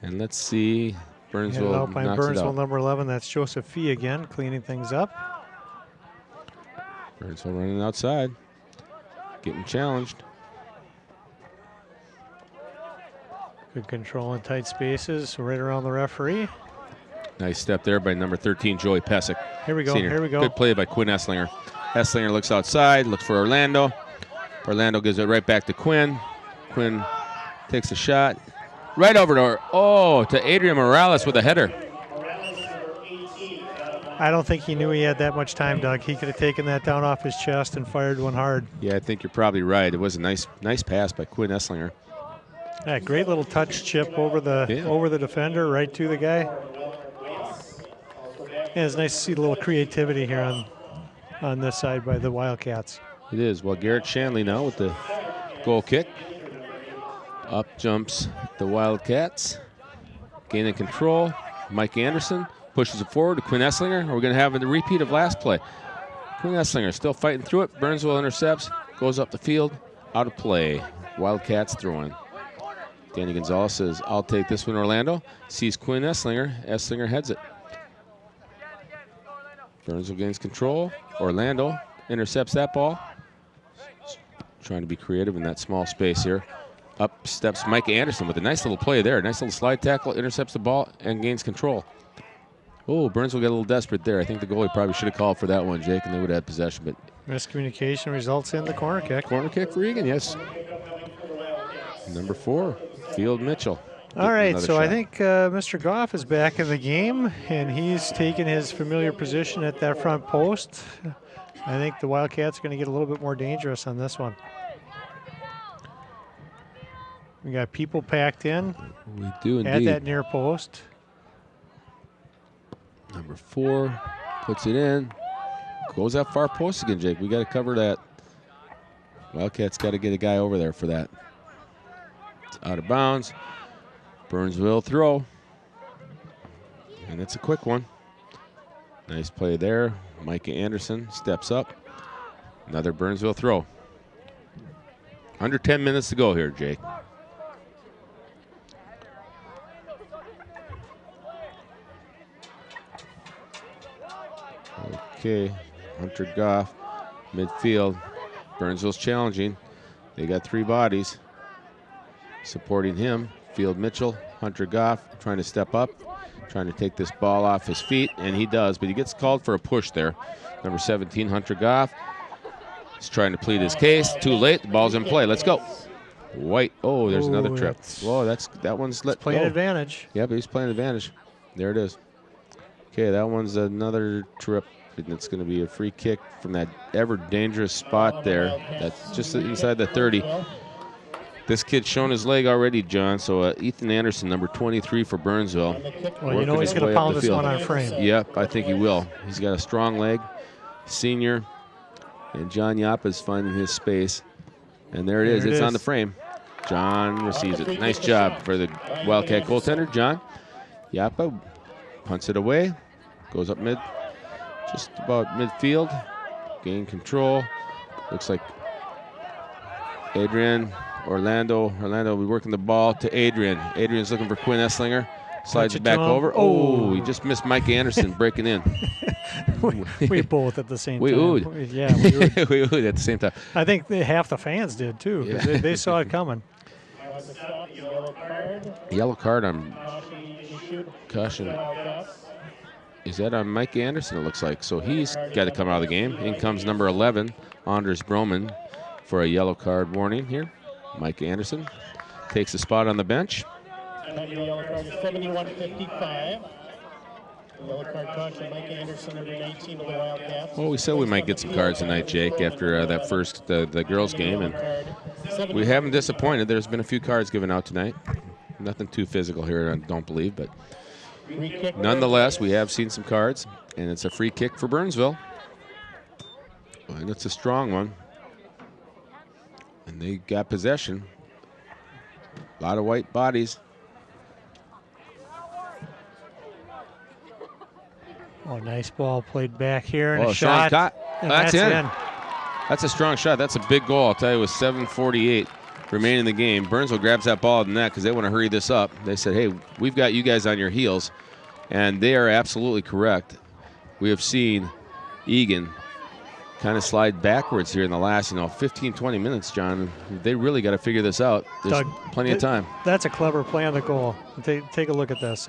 And let's see. Burnsville out by knocks Burnsville, it out. number 11. That's Joseph Fee again, cleaning things up. Burnsville running outside, getting challenged. Good control in tight spaces, right around the referee. Nice step there by number 13, Joey Pesic. Here we go, Senior. here we go. Good play by Quinn Esslinger. Esslinger looks outside, looks for Orlando. Orlando gives it right back to Quinn. Quinn takes a shot. Right over to Adrian Morales with a header. I don't think he knew he had that much time, Doug. He could have taken that down off his chest and fired one hard. Yeah, I think you're probably right. It was a nice pass by Quinn Esslinger. Yeah, great little touch chip over the defender, right to the guy. And it's nice to see a little creativity here on this side by the Wildcats. It is. Well, Garrett Shanley now with the goal kick. Up jumps the Wildcats. Gaining control. Mike Anderson pushes it forward to Quinn Esslinger. We're going to have a repeat of last play. Quinn Esslinger still fighting through it. Burnsville intercepts. Goes up the field. Out of play. Wildcats throwing. Danny Gonzalez says, I'll take this one, Orlando. Sees Quinn Esslinger. Esslinger heads it. Burnsville gains control. Orlando intercepts that ball. Trying to be creative in that small space here. Up steps Mike Anderson with a nice little play there. Nice little slide tackle, intercepts the ball, and gains control. Oh, Burnsville got a little desperate there. I think the goalie probably should have called for that one, Jake, and they would have had possession. But miscommunication results in the corner kick. Corner kick for Eagan, yes. Number 4, Field Mitchell. All right, so shot. I think Mr. Goff is back in the game, and he's taken his familiar position at that front post. I think the Wildcats are going to get a little bit more dangerous on this one. We got people packed in. We do indeed. At that near post. Number 4 puts it in. Goes that far post again, Jake. We got to cover that. Wildcats got to get a guy over there for that. It's out of bounds. Burnsville throw. And it's a quick one. Nice play there. Micah Anderson steps up. Another Burnsville throw. Under 10 minutes to go here, Jake. Okay, Hunter Goff, midfield. Burnsville's challenging. They got 3 bodies supporting him. Field Mitchell, Hunter Goff trying to step up, trying to take this ball off his feet, and he does, but he gets called for a push there. Number 17, Hunter Goff, is trying to plead his case. Too late, the ball's in play. Let's go. White, oh, there's another trip. Whoa, that one's let playing go. Advantage. Yeah, but he's playing advantage. There it is. Okay, that one's another trip. And it's going to be a free kick from that ever dangerous spot there. That's just inside the 30. This kid's shown his leg already, John. So Ethan Anderson, number 23 for Burnsville. Well, you know he's going to pound this one on frame. Yep, I think he will. He's got a strong leg. Senior. And John Yappa is finding his space. And there it is. It's on the frame. John receives it. Nice job for the Wildcat goaltender, John. Yappa punts it away. Goes up mid. Just about midfield, gain control. Looks like Orlando will be working the ball to Adrian. Adrian's looking for Quinn Esslinger. Slides it back over. Oh, he just missed Mike Anderson breaking in. we both at the same time. We oohed. Yeah, we oohed. We oohed at the same time. I think half the fans did too. Yeah. They saw it coming. Yellow card on caution. Is that on Mike Anderson, it looks like. So he's got to come out of the game. In comes number 11, Anders Broman, for a yellow card warning here. Mike Anderson takes a spot on the bench. Yellow card is 71-55. Yellow card caution, Mike Anderson, number 19 of the Wildcats. Well, we said we might get some cards tonight, Jake, after that first the girls' game. And we haven't disappointed. There's been a few cards given out tonight. Nothing too physical here, I don't believe, but nonetheless, we have seen some cards, and it's a free kick for Burnsville. And it's a strong one. And they got possession. A lot of white bodies. Oh, nice ball played back here and Oh, a shot. And That's in. in. That's a strong shot. That's a big goal. I'll tell you, with 7:48 remaining in the game. Burnsville grabs that ball at the net because they want to hurry this up. They said, hey, we've got you guys on your heels. And they are absolutely correct. We have seen Eagan kind of slide backwards here in the last, 15, 20 minutes, John. They really got to figure this out. There's Doug, plenty of time. That's a clever play on the goal. Take a look at this.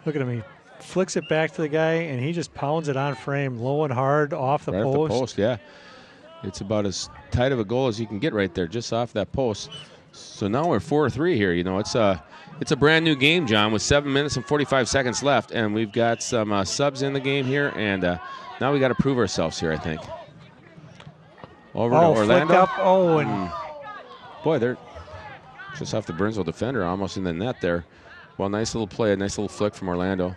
Look at him. He flicks it back to the guy, and he just pounds it on frame, low and hard, off the Right post. off the post, yeah. It's about as tight of a goal as you can get right there, just off that post. So now we're 4-3 here. It's a brand new game, John, with 7 minutes and 45 seconds left, and we've got some subs in the game here, and now we got to prove ourselves here, I think. Over to Orlando. Flick up. Oh, and boy, they're just off the Burnsville defender, almost in the net there. Well, nice little play, a nice little flick from Orlando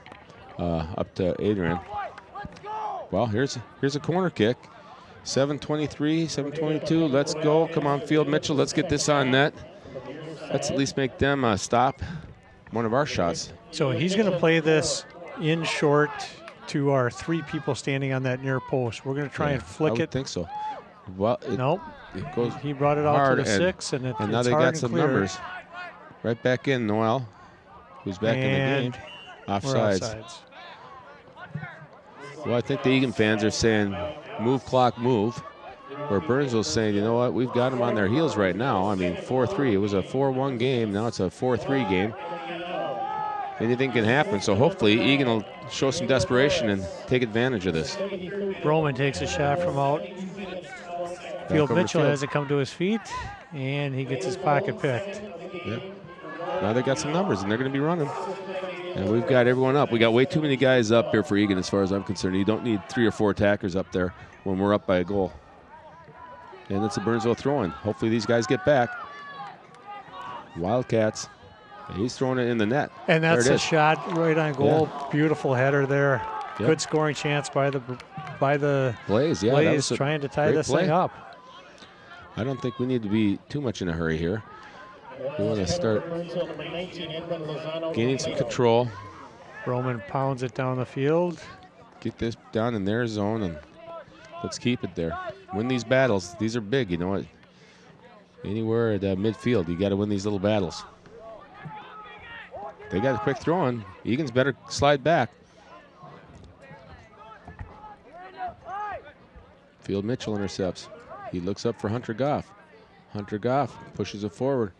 up to Adrian. Well, here's a corner kick. 7:23, 7:22. Let's go. Come on, Field Mitchell. Let's get this on net. Let's at least make them stop one of our shots. So he's going to play this in short to our 3 people standing on that near post. We're going to try and flick it. I think so. Well, Nope. It goes He brought it out hard, to the 6, and now it's they hard got and some clear. numbers. Right back in, Noel, who's back in the And game. we're Offsides. offsides. Well, I think the Eagan fans are saying, move, clock, move. Where Burnsville's saying, you know what, we've got them on their heels right now. I mean, 4-3. It was a 4-1 game. Now it's a 4-3 game. Anything can happen. So hopefully Eagan will show some desperation and take advantage of this. Roman takes a shot from out. Field Mitchell has it come to his feet, and he gets his pocket picked. Yep. Now they got some numbers, and they're going to be running. And we've got everyone up. We got way too many guys up here for Eagan as far as I'm concerned. You don't need 3 or 4 attackers up there when we're up by a goal. And it's a Burnsville throw-in. Hopefully these guys get back. Wildcats. He's throwing it in the net. And that's There it a is. shot right on goal. Yeah. Beautiful header there. Yep. Good scoring chance by the Blaze, yeah. that Blaze was a trying to tie great this play. thing up. I don't think we need to be too much in a hurry here. We want to start gaining some control. Roman pounds it down the field. Get this down in their zone, and let's keep it there. Win these battles. These are big, you know what? Anywhere at midfield, you got to win these little battles. They got a quick throw in. Egan's better slide back. Field Mitchell intercepts. He looks up for Hunter Goff. Hunter Goff pushes it forward.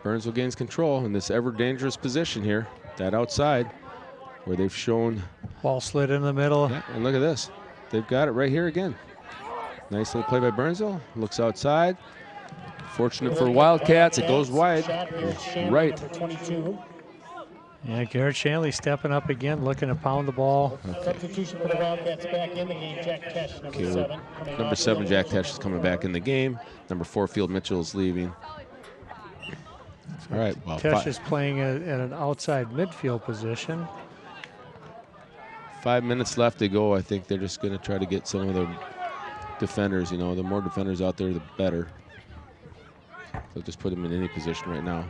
Burnsville gains control in this ever dangerous position here, that outside, where they've shown. Ball slid in the middle. Yeah, and look at this. They've got it right here again. Nice little play by Burnsville. Looks outside. Fortunate for Wildcats, it goes wide. Right. Yeah, Garrett Shanley stepping up again, looking to pound the ball. Substitution for the Wildcats back in the game. Jack Tesh, number 7. Number 7, Jack Tesh, is coming back in the game. Number 4, Field Mitchell, is leaving. All right. Well, Tesh is playing at an outside midfield position. 5 minutes left to go. I think they're just going to try to get some of the defenders. The more defenders out there, the better. So just put them in any position right now.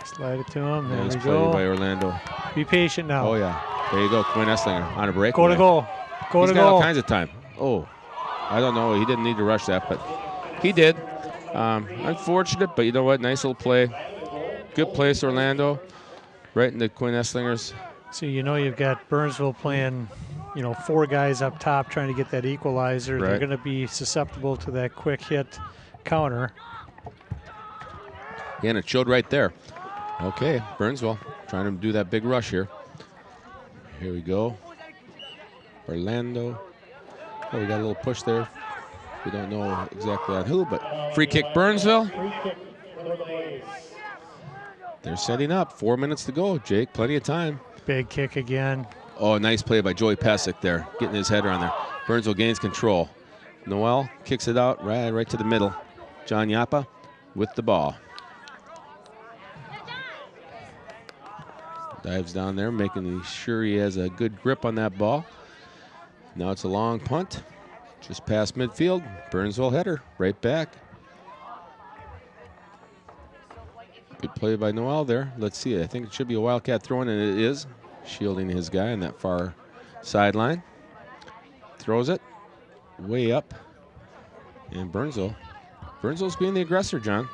Slide it to him. There Nice we play go. by Orlando. Be patient now. Oh, yeah. There you go. Quinn Esslinger on a break. Go to goal. Go He's to got all goal. kinds of time. Oh, I don't know. He didn't need to rush that, but he did. Unfortunate, but you know what? Nice little play. Good place, Orlando. Right into Quinn Esslinger's. So you've got Burnsville playing, 4 guys up top trying to get that equalizer. They're Right. going to be susceptible to that quick hit counter. Yeah, and it showed right there. Okay, Burnsville trying to do that big rush here. Here we go. Orlando. Oh, we got a little push there. We don't know exactly on who, but free kick Burnsville. Free kick for the Blaze. They're setting up. 4 minutes to go, Jake. Plenty of time. Big kick again. Oh, nice play by Joey Pesic there, getting his header on there. Burnsville gains control. Noel kicks it out right to the middle. John Yappa with the ball. Dives down there, making sure he has a good grip on that ball. Now it's a long punt, just past midfield. Burnsville header, right back. Good play by Noel there. Let's see. I think it should be a Wildcat throw-in, and it is. shielding his guy on that far sideline. Throws it way up. And Burnsville's being the aggressor, John.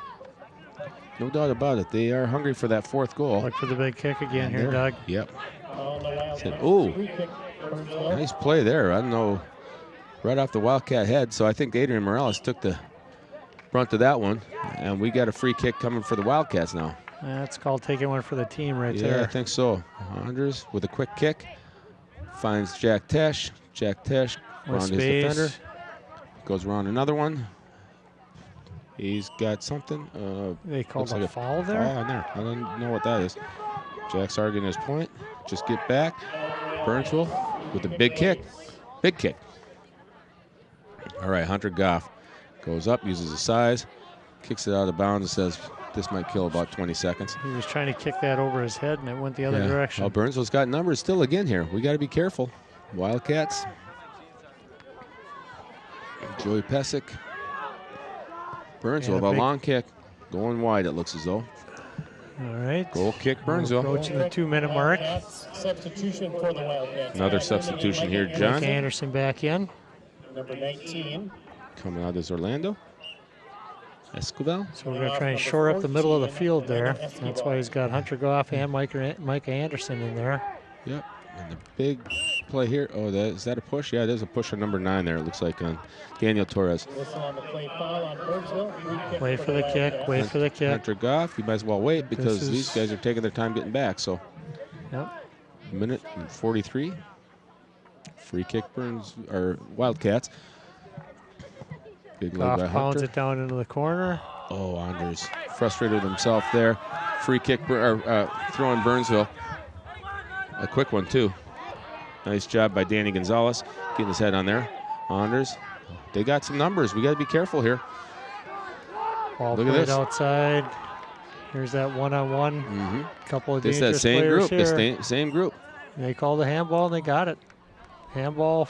No doubt about it. They are hungry for that fourth goal. Look for the big kick again here, Doug. Yep. Oh, nice play there. I don't know, right off the Wildcat head. So I think Adrian Morales took the brunt of that one. And we got a free kick coming for the Wildcats now. That's called taking one for the team right Yeah, there. I think so. Anders with a quick kick. Finds Jack Tesh. Jack Tesh around his defender. Goes around another one. He's got something. They called a like foul there? Foul on there. I don't know what that is. Jack's arguing his point. Just get back. Burnsville with a big kick. Big kick. All right, Hunter Goff goes up, uses his size, kicks it out of bounds and says this might kill about 20 seconds. He was trying to kick that over his head and it went the other direction. Well, Burnsville's got numbers still again here. We got to be careful. Wildcats. Joey Pesic. Burnsville, a long kick. Going wide, it looks as though. All right. Goal kick, Burnsville. Approaching the 2-minute mark. Substitution for the Wildcats. Another substitution here, John. Mike Anderson back in. Number 19. Coming out is Orlando Escobar. So we're going to try and shore up the middle of the field there. That's why he's got Hunter Goff and Mike Anderson in there. Yep. And the big play here. Oh, is that a push? Yeah, it is a push on number 9 there. It looks like on Daniel Torres. Wait for the kick. Wait for the kick. Hunter Goff, you might as well wait because these guys are taking their time getting back. So, yep. Minute and 43. Free kick Wildcats. Big leg by Goff pounds Hunter. it down into the corner. Oh, Anders frustrated himself there. Free kick, throwing Burnsville. A quick one, too. Nice job by Danny Gonzalez getting his head on there. Anders, they got some numbers. We got to be careful here. Ball Look at played this. outside. Here's that one-on-one. Couple of This dangerous that same players group. here. The same group. They called the handball and they got it. Handball.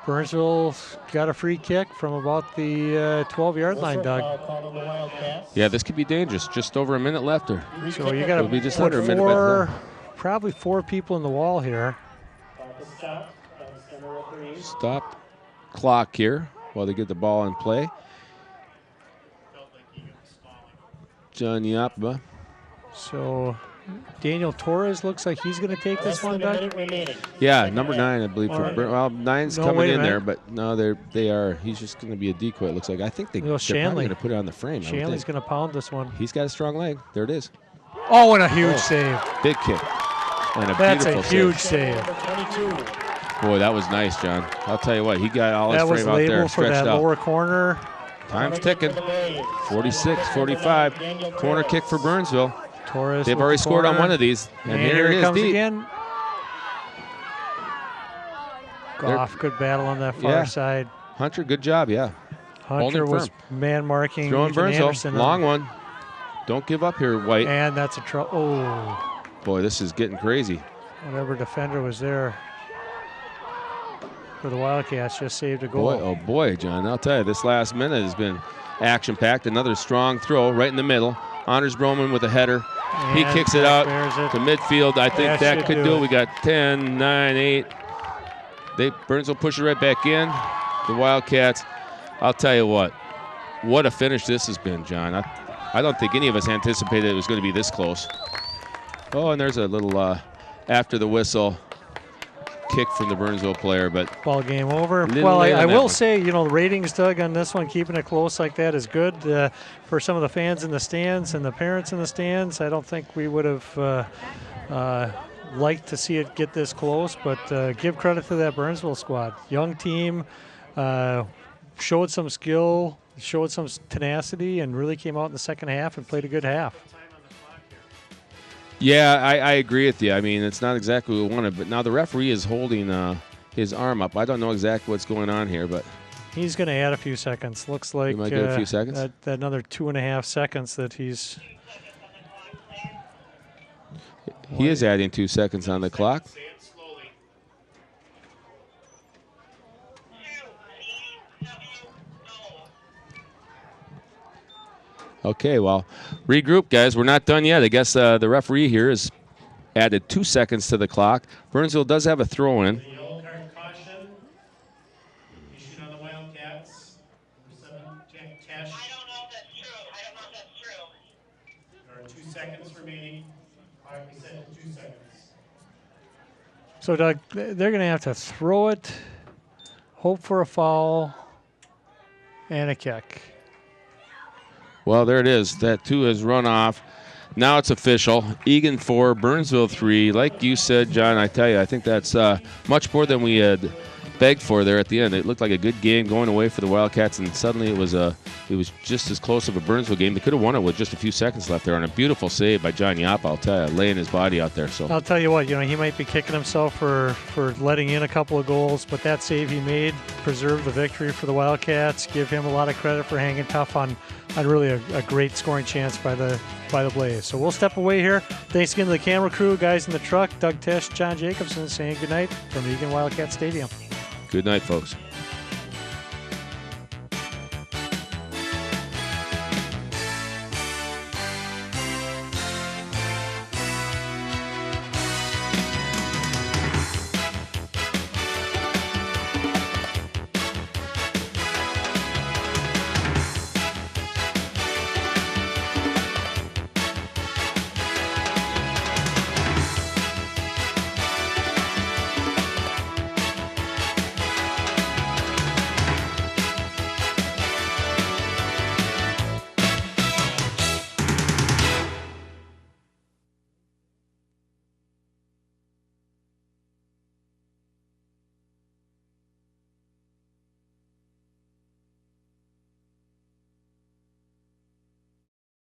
Burnsville got a free kick from about the 12-yard line, Doug. Yeah, this could be dangerous. Just over a minute left. So you got to be just put under a minute. probably 4 people in the wall here. Stop clock here while they get the ball in play. John Yapba. So Daniel Torres looks like he's going to take this one, Doug. Yeah, number 9, I believe. Well, 9's No, coming wait a in there, minute. but no, they are. He's just going to be a decoy. It looks like. I think they're probably Shanley. going to put it on the frame. Shanley's going to pound this one. He's got a strong leg. There it is. Oh, and a huge save. Big kick. And a That's a beautiful huge save. save. Boy, that was nice, John. I'll tell you what, he got all his That was frame out there, labeled for stretched that out. lower corner. Time's ticking. 46, 45. Corner kick for Burnsville. Torres. They've with already the scored on corner. one of these. And here it it is comes deep. again. Goff, good battle on that far side. Hunter, good job, yeah. Hunter was man marking. Throwing Burnsville. Anderson Long one. Don't give up here, White. And that's a trouble. Oh, Boy, this is getting crazy. whatever defender was there for the Wildcats just saved a goal. Boy, oh boy, John, I'll tell you, this last minute has been action-packed. Another strong throw right in the middle. Anders Broman with a header. He And kicks it out bears it. to midfield. I think That that should could do do it. it. We got 10, 9, 8. Burns will push it right back in. The Wildcats, I'll tell you what a finish this has been, John. I don't think any of us anticipated it was going to be this close. Oh, and there's a little after the whistle kick from the Burnsville player, but Ball game over. Little Well, late I on that will one. say, the ratings, Doug, on this one, keeping it close like that is good for some of the fans in the stands and the parents in the stands. I don't think we would have liked to see it get this close, but give credit to that Burnsville squad. Young team, showed some skill, showed some tenacity, and really came out in the second half and played a good half. yeah, I agree with you. I mean, it's not exactly what we wanted, but now the referee is holding his arm up. I don't know exactly what's going on here, but He's going to add a few seconds. Looks like He might get a few seconds? that another 2.5 seconds that he's. he is adding 2 seconds on the clock. Okay, well, regroup, guys. We're not done yet. I guess the referee here is added 2 seconds to the clock. Burnsville does have a throw-in. The yellow card caution issued on the Wildcats. Number 7, Cash. I don't know if that's true. I don't know if that's true. There are 2 seconds remaining. Clock is set to 2 seconds. So, Doug, they're going to have to throw it, hope for a foul, and a kick. Well, there it is. That 2 has run off. Now it's official. Eagan 4, Burnsville 3. Like you said, John, I tell you, I think that's much more than we had begged for there at the end. It looked like a good game going away for the Wildcats, and suddenly it was just as close of a Burnsville game. They could have won it with just a few seconds left there, and a beautiful save by John Yapa, I'll tell you, laying his body out there. So I'll tell you what, he might be kicking himself for letting in a couple of goals, but that save he made preserved the victory for the Wildcats. Give him a lot of credit for hanging tough on really a great scoring chance by the Blaze. So we'll step away here. Thanks again to the camera crew, guys in the truck, Doug Tesh, John Jacobson, saying goodnight from Eagan Wildcat Stadium. good night, folks.